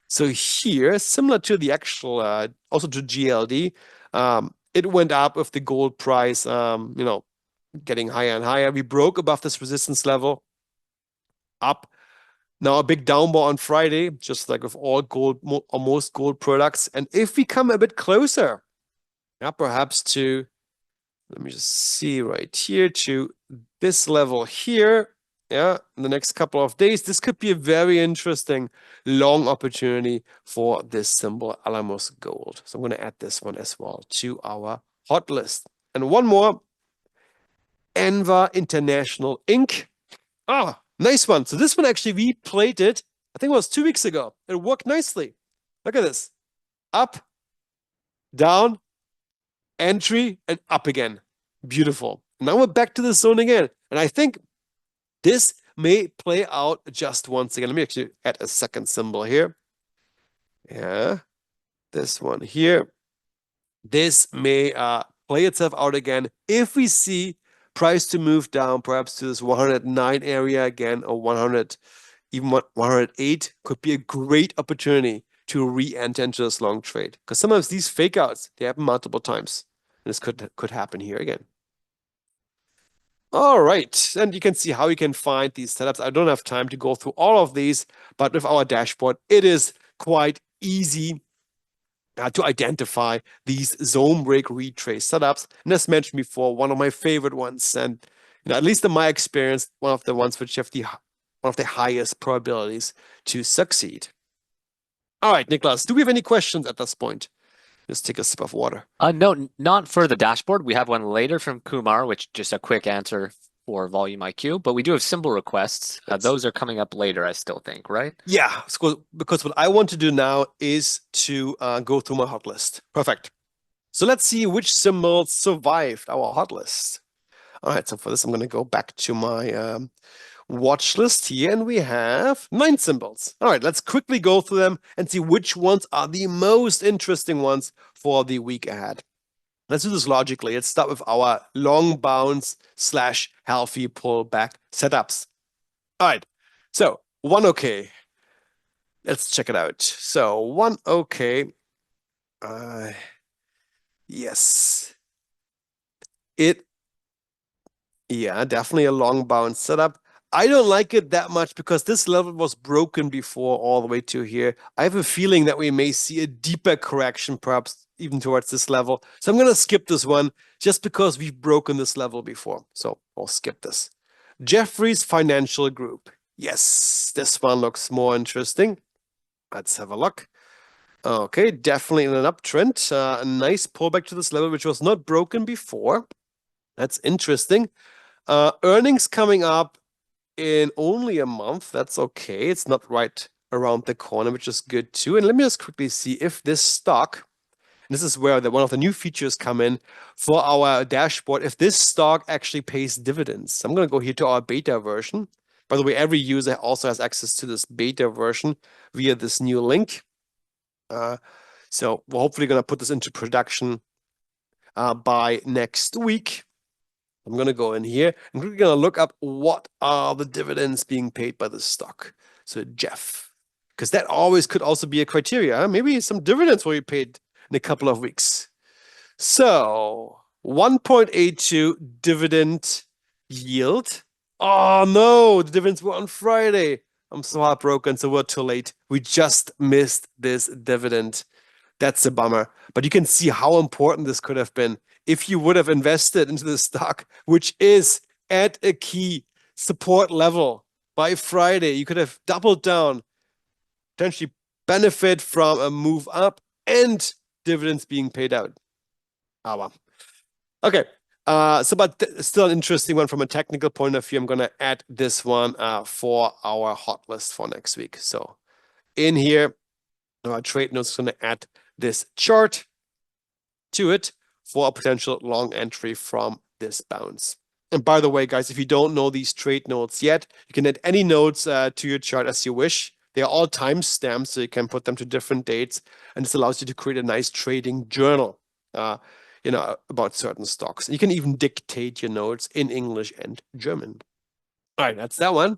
So here, similar to the actual, also to GLD, it went up with the gold price, getting higher and higher. We broke above this resistance level, up. Now a big downbar on Friday, just like with all gold or most gold products. And if we come a bit closer, perhaps to, let me just see right here, to this level here, in the next couple of days, this could be a very interesting long opportunity for this symbol, Alamos Gold. So I'm going to add this one as well to our hot list. And one more, Enva International Inc. Nice one. So this one actually, we played it, I think it was 2 weeks ago. It worked nicely. Look at this. Up, down, entry, and up again. Beautiful. Now we're back to the zone again. And I think this may play out just once again. Let me actually add a second symbol here. Yeah, this one here. This may play itself out again if we see price to move down, perhaps to this 109 area again, or 100, even 108 could be a great opportunity to re-enter into this long trade. Because sometimes these fake outs, they happen multiple times. And this could happen here again. All right, and you can see how you can find these setups. I don't have time to go through all of these, but with our dashboard, it is quite easy to identify these zone break retrace setups. And as mentioned before, one of my favorite ones, and at least in my experience, one of the ones which have one of the highest probabilities to succeed. All right, Nicholas, do we have any questions at this point? Just take a sip of water. No, not for the dashboard. We have one later from Kumar, which just a quick answer for volume IQ, but we do have symbol requests. Those are coming up later, I still think, right? Yeah, because what I want to do now is to go through my hot list. Perfect. So let's see which symbols survived our hot list. All right, so for this, I'm going to go back to my watch list here, and we have 9 symbols. All right, let's quickly go through them and see which ones are the most interesting ones for the week ahead. Let's do this logically. Let's start with our long bounce / healthy pullback setups. All right, so 1 OK. Let's check it out. So 1 OK. Yes. Yeah, definitely a long bounce setup. I don't like it that much because this level was broken before all the way to here. I have a feeling that we may see a deeper correction, perhaps even towards this level. So I'm going to skip this one just because we've broken this level before. So I'll skip this. Jefferies Financial Group. Yes, this one looks more interesting. Let's have a look. Okay, definitely in an uptrend. A nice pullback to this level, which was not broken before. That's interesting. Earnings coming up in only a month. That's okay. It's not right around the corner, which is good too. And let me just quickly see if this stock, and this is where one of the new features come in for our dashboard, if this stock actually pays dividends. I'm going to go here to our beta version. By the way, every user also has access to this beta version via this new link. So we're hopefully going to put this into production by next week. I'm going to go in here and we're going to look up what are the dividends being paid by the stock. So Jeff. Because that always could also be a criteria. Huh? Maybe some dividends will be paid in a couple of weeks. So 1.82 dividend yield. Oh no, the dividends were on Friday. I'm so heartbroken, so we're too late. We just missed this dividend. That's a bummer. But you can see how important this could have been if you would have invested into the stock, which is at a key support level by Friday. You could have doubled down, potentially benefit from a move up and dividends being paid out. Ah, well. Okay. But still an interesting one from a technical point of view. I'm going to add this one for our hot list for next week. So in here, our trade notes is going to add this chart to it for a potential long entry from this bounce. And by the way, guys, if you don't know these trade notes yet, you can add any notes to your chart as you wish. They are all timestamped, so you can put them to different dates, and this allows you to create a nice trading journal, about certain stocks. You can even dictate your notes in English and German. All right, that's that one.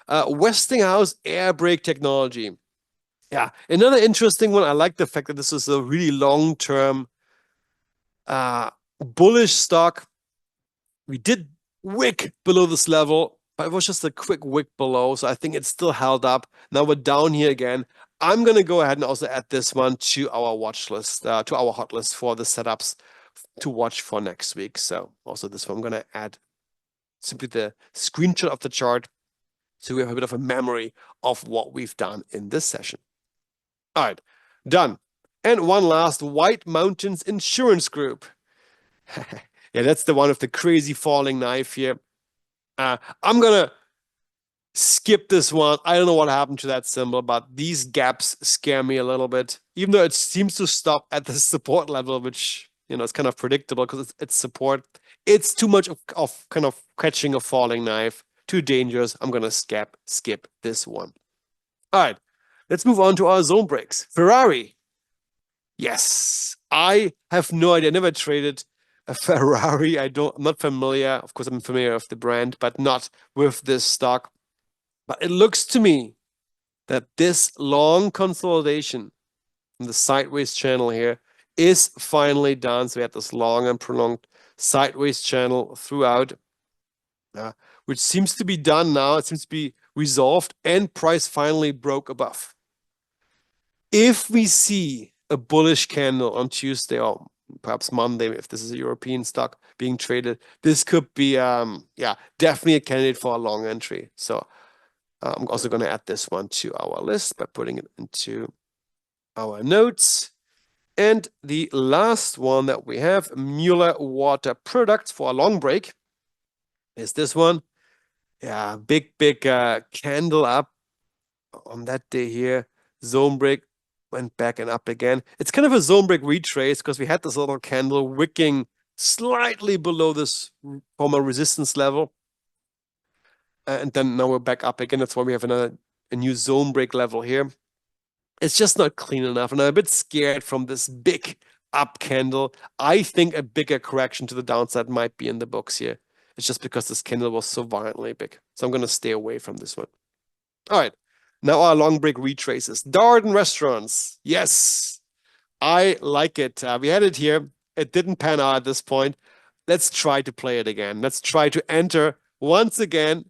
Westinghouse air brake technology. Yeah, another interesting one. I like the fact that this is a really long-term bullish stock. We did wick below this level, but it was just a quick wick below. So I think it's still held up. Now we're down here again. I'm going to go ahead and also add this one to our watch list, to our hot list for the setups to watch for next week. So also this one, I'm going to add simply the screenshot of the chart so we have a bit of a memory of what we've done in this session. All right, done. And one last, White Mountains Insurance Group. Yeah, that's the one with the crazy falling knife here. I'm going to skip this one. I don't know what happened to that symbol, but these gaps scare me a little bit, even though it seems to stop at the support level, which, it's kind of predictable because it's support. It's too much of kind of catching a falling knife. Too dangerous. I'm going to skip this one. All right, let's move on to our zone breaks. Ferrari. Yes, I have no idea. I never traded a Ferrari. I'm not familiar. Of course, I'm familiar with the brand, but not with this stock. But it looks to me that this long consolidation in the sideways channel here is finally done. So we had this long and prolonged sideways channel throughout, which seems to be done now. It seems to be resolved, and price finally broke above. If we see a bullish candle on Tuesday or perhaps Monday, if this is a European stock being traded, this could be, definitely a candidate for a long entry. So I'm also going to add this one to our list by putting it into our notes. And the last one that we have, Mueller Water Products for a long break, is this one. Yeah, big candle up on that day here. Zone break went back and up again. It's kind of a zone break retrace because we had this little candle wicking slightly below this former resistance level. And then now we're back up again. That's why we have a new zone break level here. It's just not clean enough. And I'm a bit scared from this big up candle. I think a bigger correction to the downside might be in the books here. It's just because this candle was so violently big. So I'm going to stay away from this one. All right. Now our long break retraces. Darden Restaurants. Yes, I like it. We had it here. It didn't pan out at this point. Let's try to play it again. Let's try to enter once again.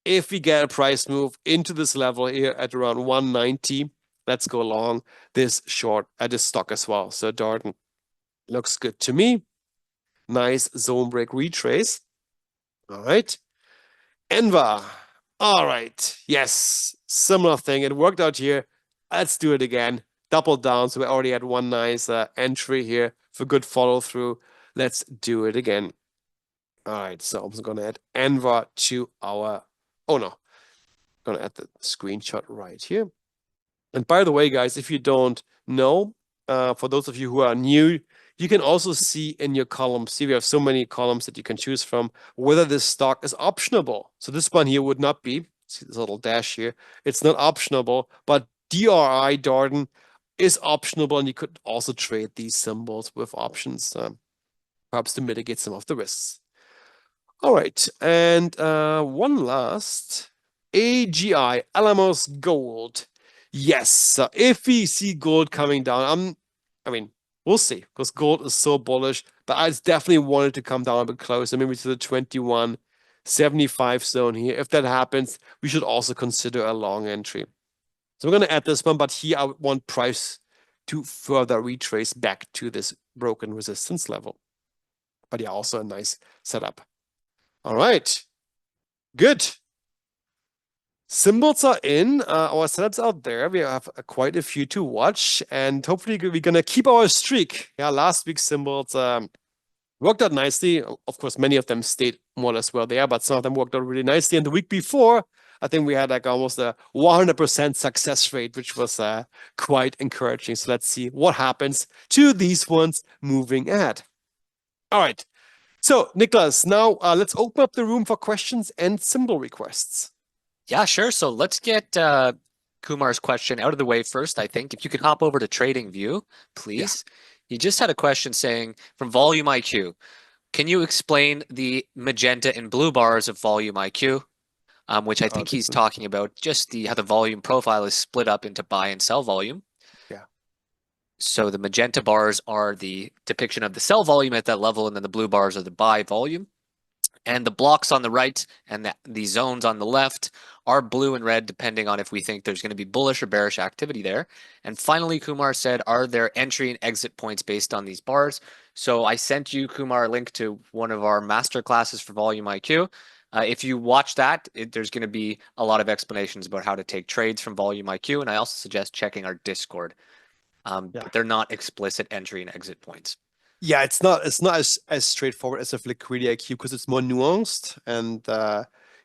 If we get a price move into this level here at around 190, let's go long this short at this stock as well. So Darden looks good to me. Nice zone break retrace. All right. Enva. All right. Yes. Similar thing. It worked out here. Let's do it again. Double down. So we already had one nice entry here for good follow through. Let's do it again. All right. So I'm just going to add Enva to our. Oh no. I'm going to add the screenshot right here. And by the way, guys, if you don't know, for those of you who are new, you can also see in your columns, see we have so many columns that you can choose from, whether this stock is optionable. So this one here would not be, see this little dash here, it's not optionable, but DRI, Darden, is optionable, and you could also trade these symbols with options, perhaps to mitigate some of the risks. All right, and one last AGI, Alamos Gold. Yes, if we see gold coming down, I mean, we'll see because gold is so bullish, but I definitely wanted to come down a bit closer, maybe to the 21.75 zone here. If that happens, we should also consider a long entry. So we're going to add this one, but here I want price to further retrace back to this broken resistance level. But yeah, also a nice setup. All right, good. Symbols are in, our setups out there. We have quite a few to watch, and hopefully we're gonna keep our streak. Yeah, last week's symbols worked out nicely. Of course, many of them stayed more or less where they are, but some of them worked out really nicely. And the week before, I think we had like almost a 100% success rate, which was quite encouraging. So let's see what happens to these ones moving ahead. All right. So, Nicholas, now let's open up the room for questions and symbol requests. Yeah, sure. So let's get Kumar's question out of the way first, I think. If you could hop over to Trading View, please. Yeah. He just had a question saying from Volume IQ, can you explain the magenta and blue bars of Volume IQ? Which I think he's talking about just how the volume profile is split up into buy and sell volume. Yeah. So the magenta bars are the depiction of the sell volume at that level, and then the blue bars are the buy volume. And the blocks on the right and the zones on the left are blue and red, depending on if we think there's going to be bullish or bearish activity there. And finally, Kumar said, are there entry and exit points based on these bars? So I sent you, Kumar, a link to one of our master classes for Volume IQ. If you watch that, there's going to be a lot of explanations about how to take trades from Volume IQ. And I also suggest checking our Discord. But they're not explicit entry and exit points. Yeah, it's not as straightforward as of Liquidity IQ because it's more nuanced, and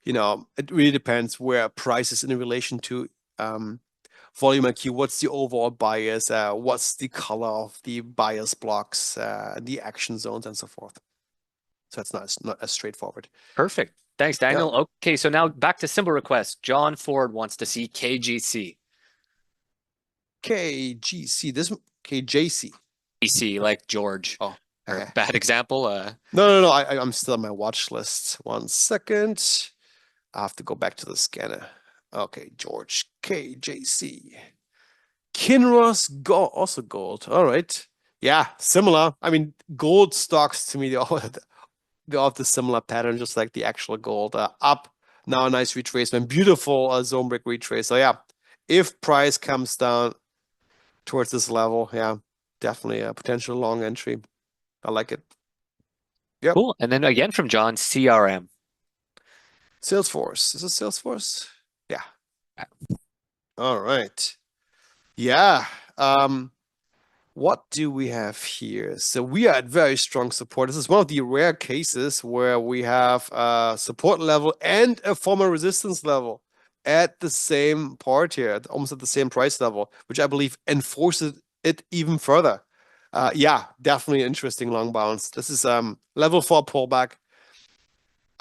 it really depends where price is in relation to Volume IQ. What's the overall bias? What's the color of the bias blocks, the action zones, and so forth. So it's not as straightforward. Perfect. Thanks, Daniel. Yeah. Okay, so now back to symbol requests. John Ford wants to see KGC. KGC. This KJC. KGC, like George. Oh, bad example. No. I'm still on my watch list. 1 second. I have to go back to the scanner. Okay, George KJC. Kinross gold, also gold. All right. Yeah, similar. I mean, gold stocks to me, they all have the similar pattern, just like the actual gold. Up now, a nice retracement, beautiful zone break retrace. So yeah, if price comes down towards this level, yeah, definitely a potential long entry. I like it. Yep. Cool. And then again from John, CRM. Salesforce. Is it Salesforce? Yeah. All right. Yeah. What do we have here? So we are at very strong support. This is one of the rare cases where we have a support level and a former resistance level at the same part here, almost at the same price level, which I believe enforces it even further. Yeah, definitely interesting long bounce. This is level 4 pullback.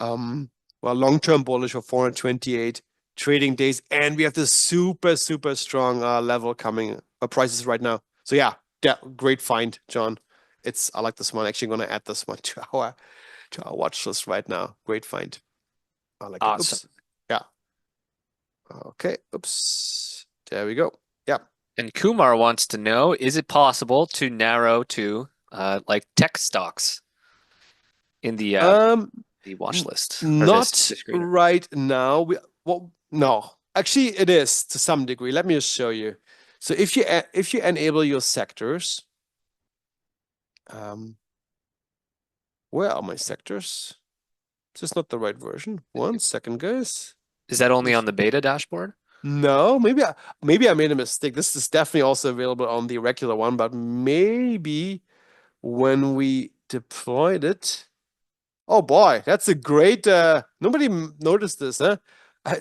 Well, long-term bullish for 428 trading days, and we have this super strong level coming prices right now. So yeah, great find, John. I like this one. Actually, going to add this one to our watch list right now. Great find. I like it. Oops. Yeah. Okay. Oops. There we go. Yeah. And Kumar wants to know: is it possible to narrow to like tech stocks in the watch list? Not right now. No. Actually, it is to some degree. Let me just show you. So if you enable your sectors, where are my sectors? Is this not the right version? 1 second, guys. Is that only on the beta dashboard? No, maybe I made a mistake. This is definitely also available on the regular one, but maybe when we deployed it. Oh boy, that's a great. Nobody noticed this, huh?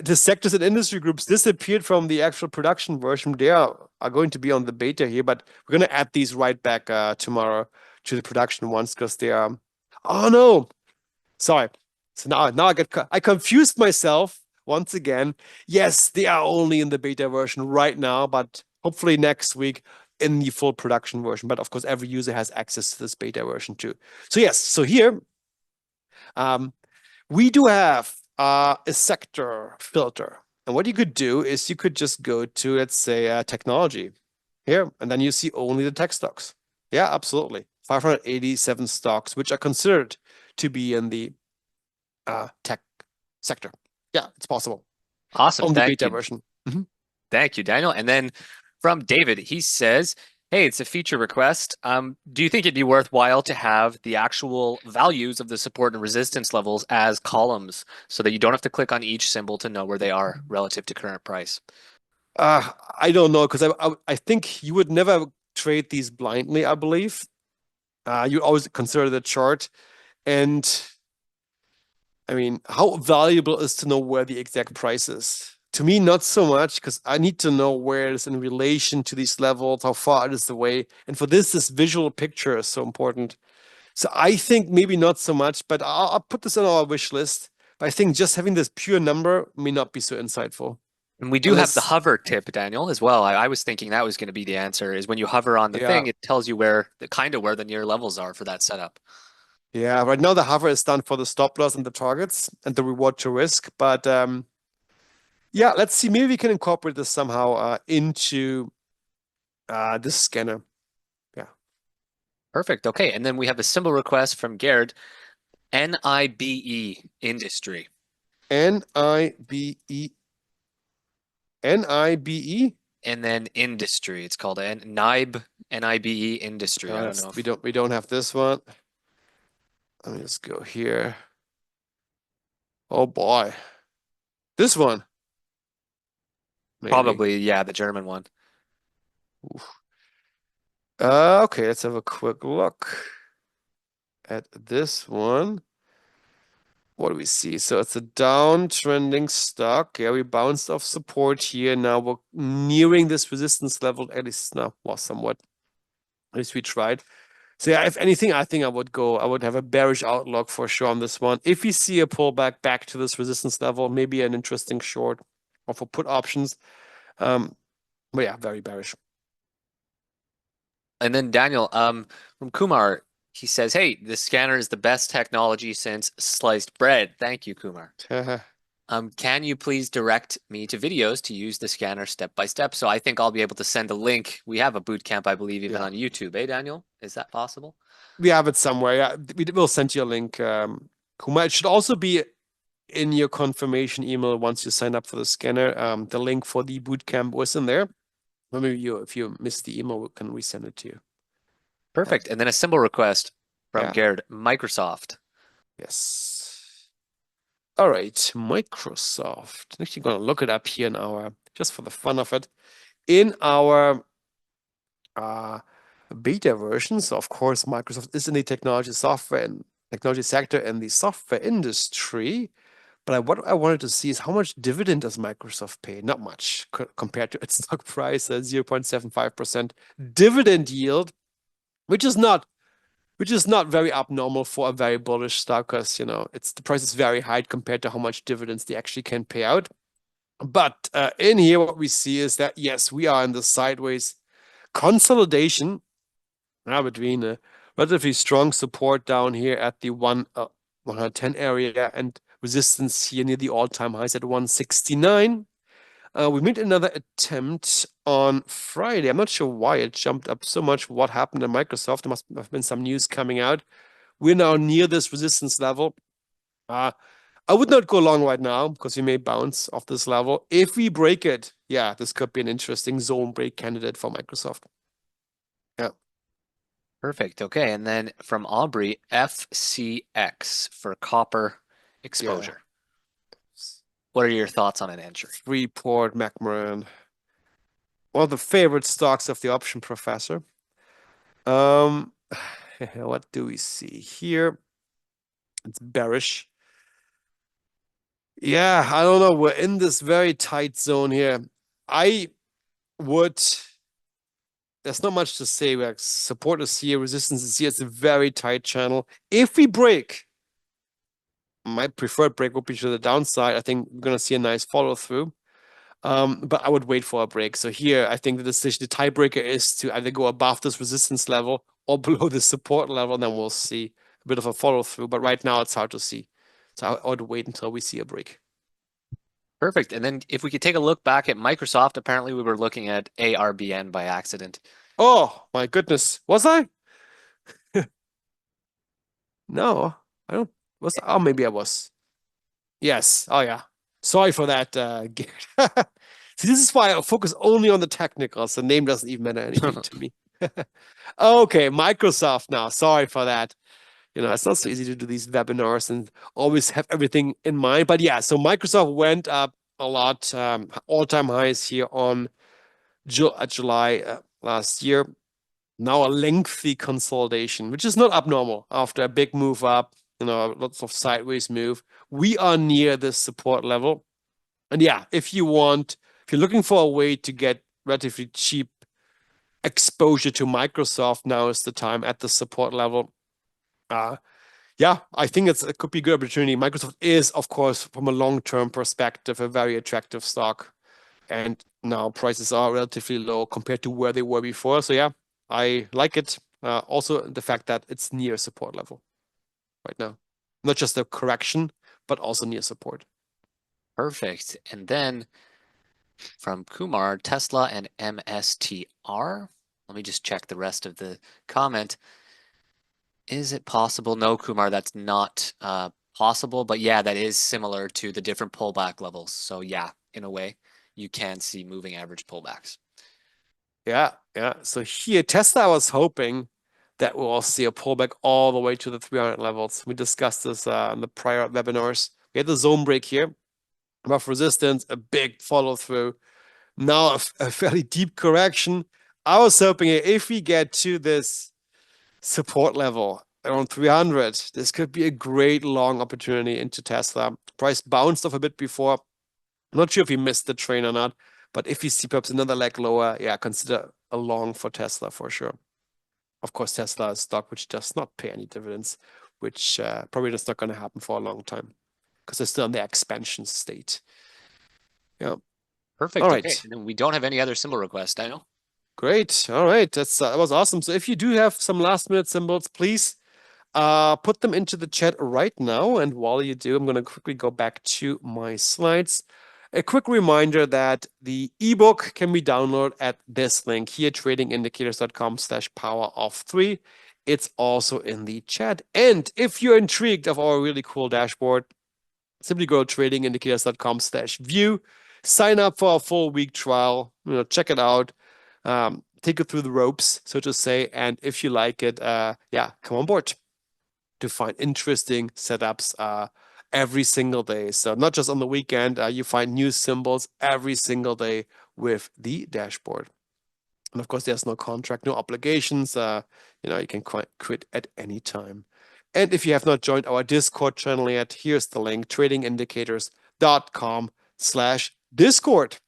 The sectors and industry groups disappeared from the actual production version. They are going to be on the beta here, but we're going to add these right back tomorrow to the production ones because they are. Oh no, sorry. So now I confused myself once again. Yes, they are only in the beta version right now, but hopefully next week in the full production version. But of course, every user has access to this beta version too. So yes, so here we do have a sector filter. And what you could do is you could just go to, let's say, technology here, and then you see only the tech stocks. Yeah, absolutely. 587 stocks, which are considered to be in the tech sector. Yeah, it's possible Awesome. on the Thank beta you. version. Mhm. Thank you, Daniel. And then from David, he says, hey, it's a feature request. Do you think it'd be worthwhile to have the actual values of the support and resistance levels as columns so that you don't have to click on each symbol to know where they are relative to current price? I don't know because I think you would never trade these blindly, I believe. You always consider the chart. And I mean, how valuable is to know where the exact price is? To me, not so much because I need to know where it is in relation to these levels, how far it is away. And for this visual picture is so important. So I think maybe not so much, but I'll put this on our wish list. But I think just having this pure number may not be so insightful. And we do have the Unless, hover tip, Daniel, as well. I was thinking that was going to be the answer, is when you hover on the yeah, thing, it tells you where the kind of where the near levels are for that setup. yeah. Right now the hover is done for the stop loss and the targets and the reward to risk. But yeah, let's see. Maybe we can incorporate this somehow into this scanner. Yeah. Perfect. Okay. And then we have a symbol request from Garrett, NIBE industry. NIBE. NIBE. And then industry. It's called NIBE, NIBE industry. I don't know We if don't have this one. Let me just go here. Oh boy. This one. Maybe. probably, yeah, the German one. Oof. Okay, let's have a quick look at this one. What do we see? So it's a downtrending stock. Yeah, we bounced off support here. Now we're nearing this resistance level, at least now, well, somewhat. At least we tried. So yeah, if anything, I think I would have a bearish outlook for sure on this one. If we see a pullback back to this resistance level, maybe an interesting short or for put options. But yeah, very bearish. And then Daniel, from Kumar, he says, "Hey, the scanner is the best technology since sliced bread." Thank you, Kumar. Can you please direct me to videos to use the scanner step by step? So I think I'll be able to send a link. We have a boot camp, I believe, even Yeah, on YouTube. Eh, Daniel? Is that possible? we have it somewhere. Yeah, we will send you a link. Kuma. It should also be in your confirmation email once you sign up for the scanner. The link for the bootcamp was in there. Or maybe if you missed the email, we can resend it to you. Perfect. And then a symbol request from Yeah. Garrett, Microsoft. Yes. All right, Microsoft. Actually, gonna look it up here in our, just for the fun of it, in our beta version. So of course, Microsoft is in the technology software and technology sector and the software industry. But what I wanted to see is how much dividend does Microsoft pay? Not much compared to its stock price, 0.75% dividend yield, which is not very abnormal for a very bullish stock because it's the price is very high compared to how much dividends they actually can pay out. But in here, what we see is that yes, we are in the sideways consolidation between a relatively strong support down here at the 110 area and resistance here near the all-time highs at 169. We made another attempt on Friday. I'm not sure why it jumped up so much. What happened at Microsoft? There must have been some news coming out. We're now near this resistance level. I would not go long right now because we may bounce off this level. If we break it, yeah, this could be an interesting zone break candidate for Microsoft. Yeah. Perfect. Okay. And then from Aubrey, FCX for copper exposure. What are your thoughts on an entry? Freeport, McMoran. One of the favorite stocks of the option professor. What do we see here? It's bearish. Yeah, I don't know. We're in this very tight zone here. I would. There's not much to say. Like support is here, resistance is here. It's a very tight channel. If we break, my preferred break would be to the downside. I think we're gonna see a nice follow through. But I would wait for a break. So here, I think the decision, the tiebreaker is to either go above this resistance level or below the support level, and then we'll see a bit of a follow through. But right now, it's hard to see. So I would wait until we see a break. Perfect. And then if we could take a look back at Microsoft, apparently we were looking at ARBN by accident. Oh my goodness. Was I? No, I don't. Oh, maybe I was. Yes. Oh yeah. Sorry for that, Garrett. See, this is why I focus only on the technicals. The name doesn't even matter anything to me. Okay, Microsoft now. Sorry for that. It's not so easy to do these webinars and always have everything in mind. But yeah, so Microsoft went up a lot, all-time highs here on July last year. Now a lengthy consolidation, which is not abnormal after a big move up, lots of sideways move. We are near this support level. And yeah, if you're looking for a way to get relatively cheap exposure to Microsoft, now is the time at the support level. Yeah, I think it could be a good opportunity. Microsoft is, of course, from a long-term perspective, a very attractive stock. And now prices are relatively low compared to where they were before. So yeah, I like it. Also, the fact that it's near support level right now. Not just a correction, but also near support. Perfect. And then from Kumar, Tesla and MSTR. Let me just check the rest of the comment. Is it possible? No, Kumar, that's not possible. But yeah, that is similar to the different pullback levels. So yeah, in a way, you can see moving average pullbacks. Yeah, yeah. So here, Tesla, I was hoping that we'll see a pullback all the way to the 300 levels. We discussed this in the prior webinars. We had the zone break here, above resistance, a big follow through. Now a fairly deep correction. I was hoping if we get to this support level around 300, this could be a great long opportunity into Tesla. Price bounced off a bit before. I'm not sure if he missed the train or not, but if you see perhaps another leg lower, yeah, consider a long for Tesla for sure. Of course, Tesla is a stock which does not pay any dividends, which probably is not going to happen for a long time because they're still in the expansion state. Yeah. All Perfect. Okay. right. And then we don't have any other symbol requests, Daniel. Great. All right. That was awesome. So if you do have some last minute symbols, please put them into the chat right now. And while you do, I'm going to quickly go back to my slides. A quick reminder that the ebook can be downloaded at this link here, tradingindicators.com/power of 3. It's also in the chat. And if you're intrigued of our really cool dashboard, simply go to tradingindicators.com/view, sign up for a full week trial, check it out, take it through the ropes, so to say. And if you like it, yeah, come on board to find interesting setups every single day. So not just on the weekend, you find new symbols every single day with the dashboard. And of course, there's no contract, no obligations. You can quit at any time. And if you have not joined our Discord channel yet, here's the link, tradingindicators.com/Discord.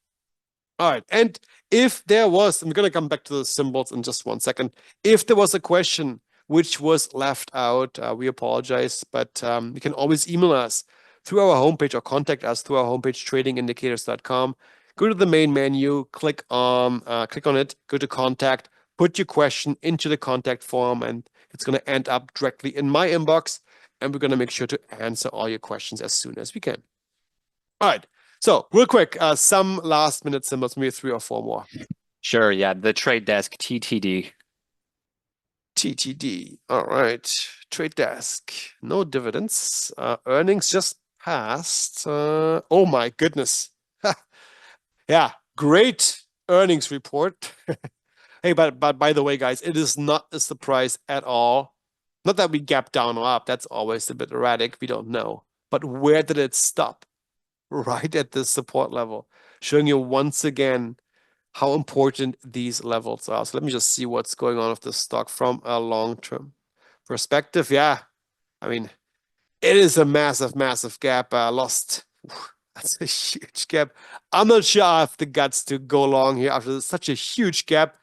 All right. And if there was, I'm going to come back to the symbols in just 1 second. If there was a question which was left out, we apologize, but you can always email us through our homepage or contact us through our homepage, tradingindicators.com. Go to the main menu, click on it, go to contact, put your question into the contact form, and it's going to end up directly in my inbox. And we're going to make sure to answer all your questions as soon as we can. All right. So real quick, some last minute symbols, maybe 3 or 4 more. Sure. Yeah. The trade desk, TTD. TTD. All right. Trade desk. No dividends. Earnings just passed. Oh my goodness. Yeah. Great earnings report. Hey, but by the way, guys, it is not a surprise at all. Not that we gap down or up. That's always a bit erratic. We don't know. But where did it stop? Right at this support level, showing you once again how important these levels are. So let me just see what's going on with the stock from a long-term perspective. Yeah, I mean, it is a massive, massive gap. Lost. That's a huge gap. I'm not sure I have the guts to go long here after such a huge gap.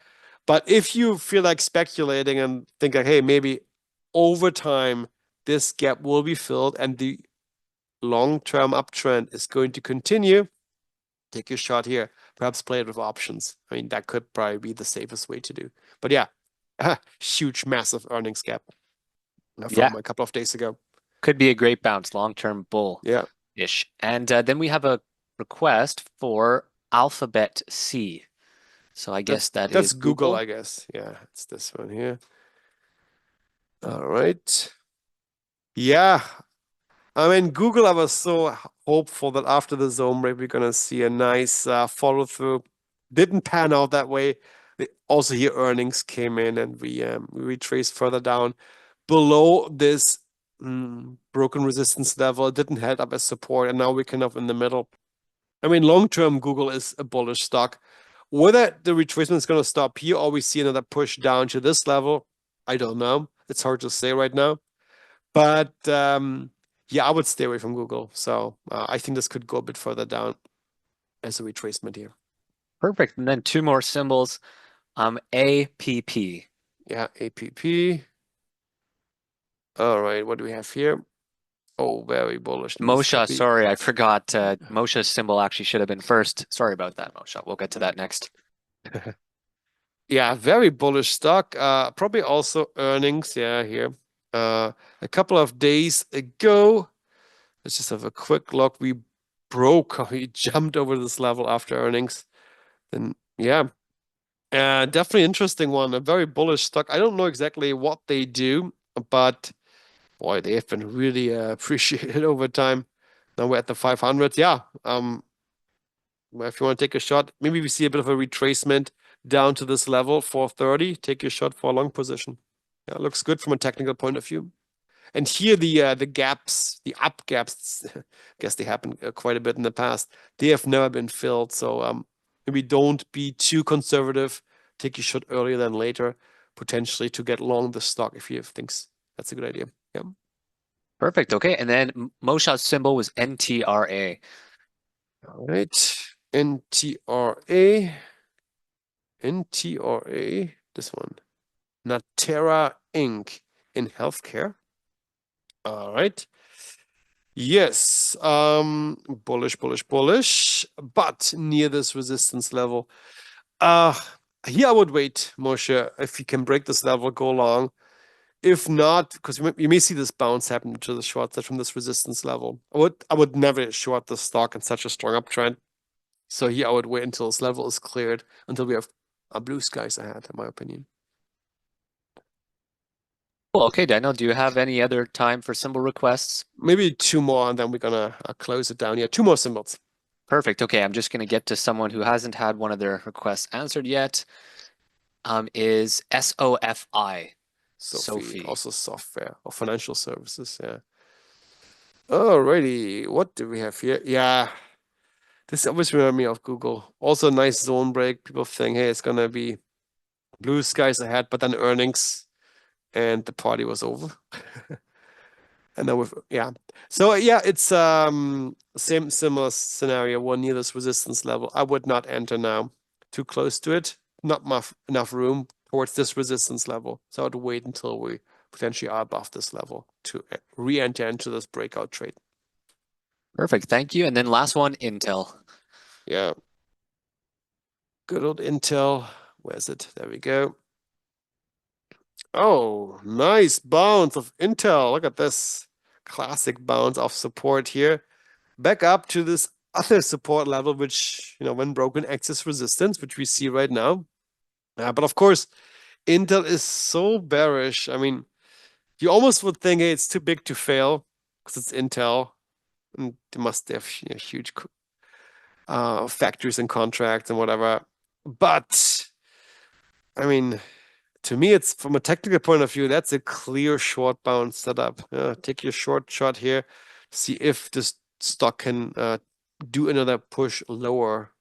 But if you feel like speculating and think like, hey, maybe over time this gap will be filled and the long-term uptrend is going to continue, take your shot here. Perhaps play it with options. I mean, that could probably be the safest way to do. But yeah, huge, massive earnings gap Yeah. from a couple of days ago. Could be a great bounce, long-term Yeah. bull-ish. And then we have a request for Alphabet C. So I guess that That's is Google, Google. I guess. Yeah, it's this one here. All right. Yeah, I mean, Google, I was so hopeful that after the zone break, we're going to see a nice follow through. Didn't pan out that way. Also, here earnings came in and we retraced further down below this broken resistance level. It didn't head up as support, and now we're kind of in the middle. I mean, long term, Google is a bullish stock. Whether the retracement is going to stop here or we see another push down to this level, I don't know. It's hard to say right now. But yeah, I would stay away from Google. So I think this could go a bit further down as a retracement here. Perfect. And then two more symbols. APP. Yeah, APP. All right, what do we have here? Oh, very bullish. This could Moshe, be. sorry, I forgot. Moshe's symbol actually should have been first. Sorry about that, Moshe. We'll get to that next. Yeah, very bullish stock. Probably also earnings. Yeah, here. A couple of days ago, let's just have a quick look. We broke, we jumped over this level after earnings. Then, yeah, definitely interesting one. A very bullish stock. I don't know exactly what they do, but boy, they have been really appreciated over time. Now we're at the 500. Yeah. If you want to take a shot, maybe we see a bit of a retracement down to this level, 430. Take your shot for a long position. Yeah, it looks good from a technical point of view. And here the gaps, the up gaps, I guess they happened quite a bit in the past. They have never been filled. So maybe don't be too conservative. Take your shot earlier than later, potentially to get long the stock if you have things. That's a good idea. Yeah. Perfect. Okay. And then Moshe's symbol was NTRA. All right. NTRA. NTRA. This one. Natera Inc. in healthcare. All right. Yes, bullish, bullish, bullish, but near this resistance level. Uh, Here I would wait, Moshe. If you can break this level, go long. If not, because you may see this bounce happen to the short side from this resistance level. I would never short the stock in such a strong uptrend. So here I would wait until this level is cleared, until we have blue skies ahead, in my opinion. Well, okay, Daniel, do you have any other time for symbol requests? Maybe two more, and then we're gonna close it down. Yeah, two more symbols. Perfect. Okay, I'm just going to get to someone who hasn't had one of their requests answered yet. Is SOFI. Sophie, Sophie. also software or financial services. Yeah. Alrighty, what do we have here? Yeah, this always reminds me of Google. Also, a nice zone break. People think, hey, it's gonna be blue skies ahead, but then earnings, and the party was over. And then with yeah, so yeah, it's similar scenario. One near this resistance level. I would not enter now. Too close to it. Not enough room towards this resistance level. So I'd wait until we potentially are above this level to re-enter into this breakout trade. Perfect. Thank you. And then last one, Intel. Yeah. Good old Intel. Where's it? There we go. Oh, nice bounce of Intel. Look at this classic bounce of support here. Back up to this other support level, which, when broken, acts as resistance, which we see right now. But of course, Intel is so bearish. I mean, you almost would think, hey, it's too big to fail because it's Intel. And they must have huge factories and contracts and whatever. But I mean, to me, it's from a technical point of view, that's a clear short bounce setup. Take your short shot here, see if this stock can do another push lower.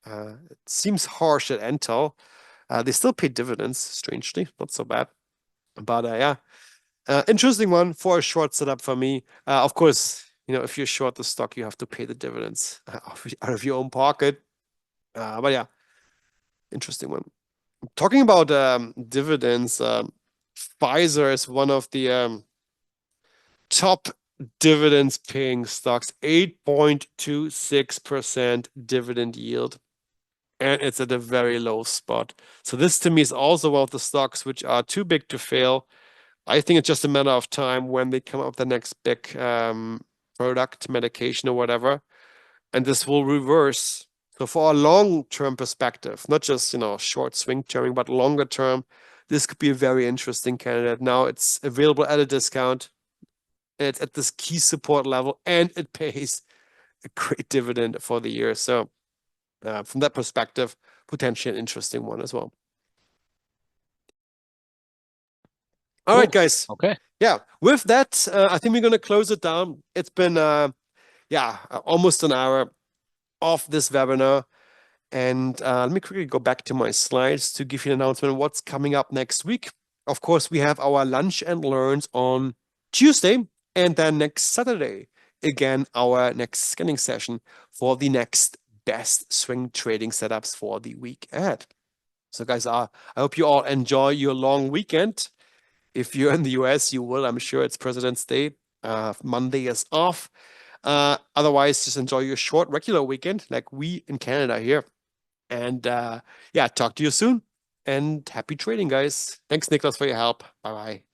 It seems harsh at Intel. They still pay dividends, strangely, not so bad. But yeah, interesting one for a short setup for me. Of course, if you're short the stock, you have to pay the dividends out of your own pocket. But yeah, interesting one. Talking about dividends, Pfizer is one of the top dividends paying stocks, 8.26% dividend yield. And it's at a very low spot. So this to me is also one of the stocks which are too big to fail. I think it's just a matter of time when they come up with the next big product, medication or whatever. and this will reverse. So for a long-term perspective, not just, short swing trading, but longer term, this could be a very interesting candidate. Now it's available at a discount. It's at this key support level, and it pays a great dividend for the year. So from that perspective, potentially an interesting one as well. All right, Cool. guys. Okay. Yeah, with that, I think we're going to close it down. It's been, almost an hour of this webinar. And let me quickly go back to my slides to give you an announcement of what's coming up next week. Of course, we have our lunch and learns on Tuesday, and then next Saturday, again, our next scanning session for the next best swing trading setups for the week ahead. So guys, I hope you all enjoy your long weekend. If you're in the US, you will. I'm sure it's President's Day. Monday is off. Otherwise, just enjoy your short regular weekend like we in Canada here. And talk to you soon. And happy trading, guys. Thanks, Nicholas, for your help. Bye-bye.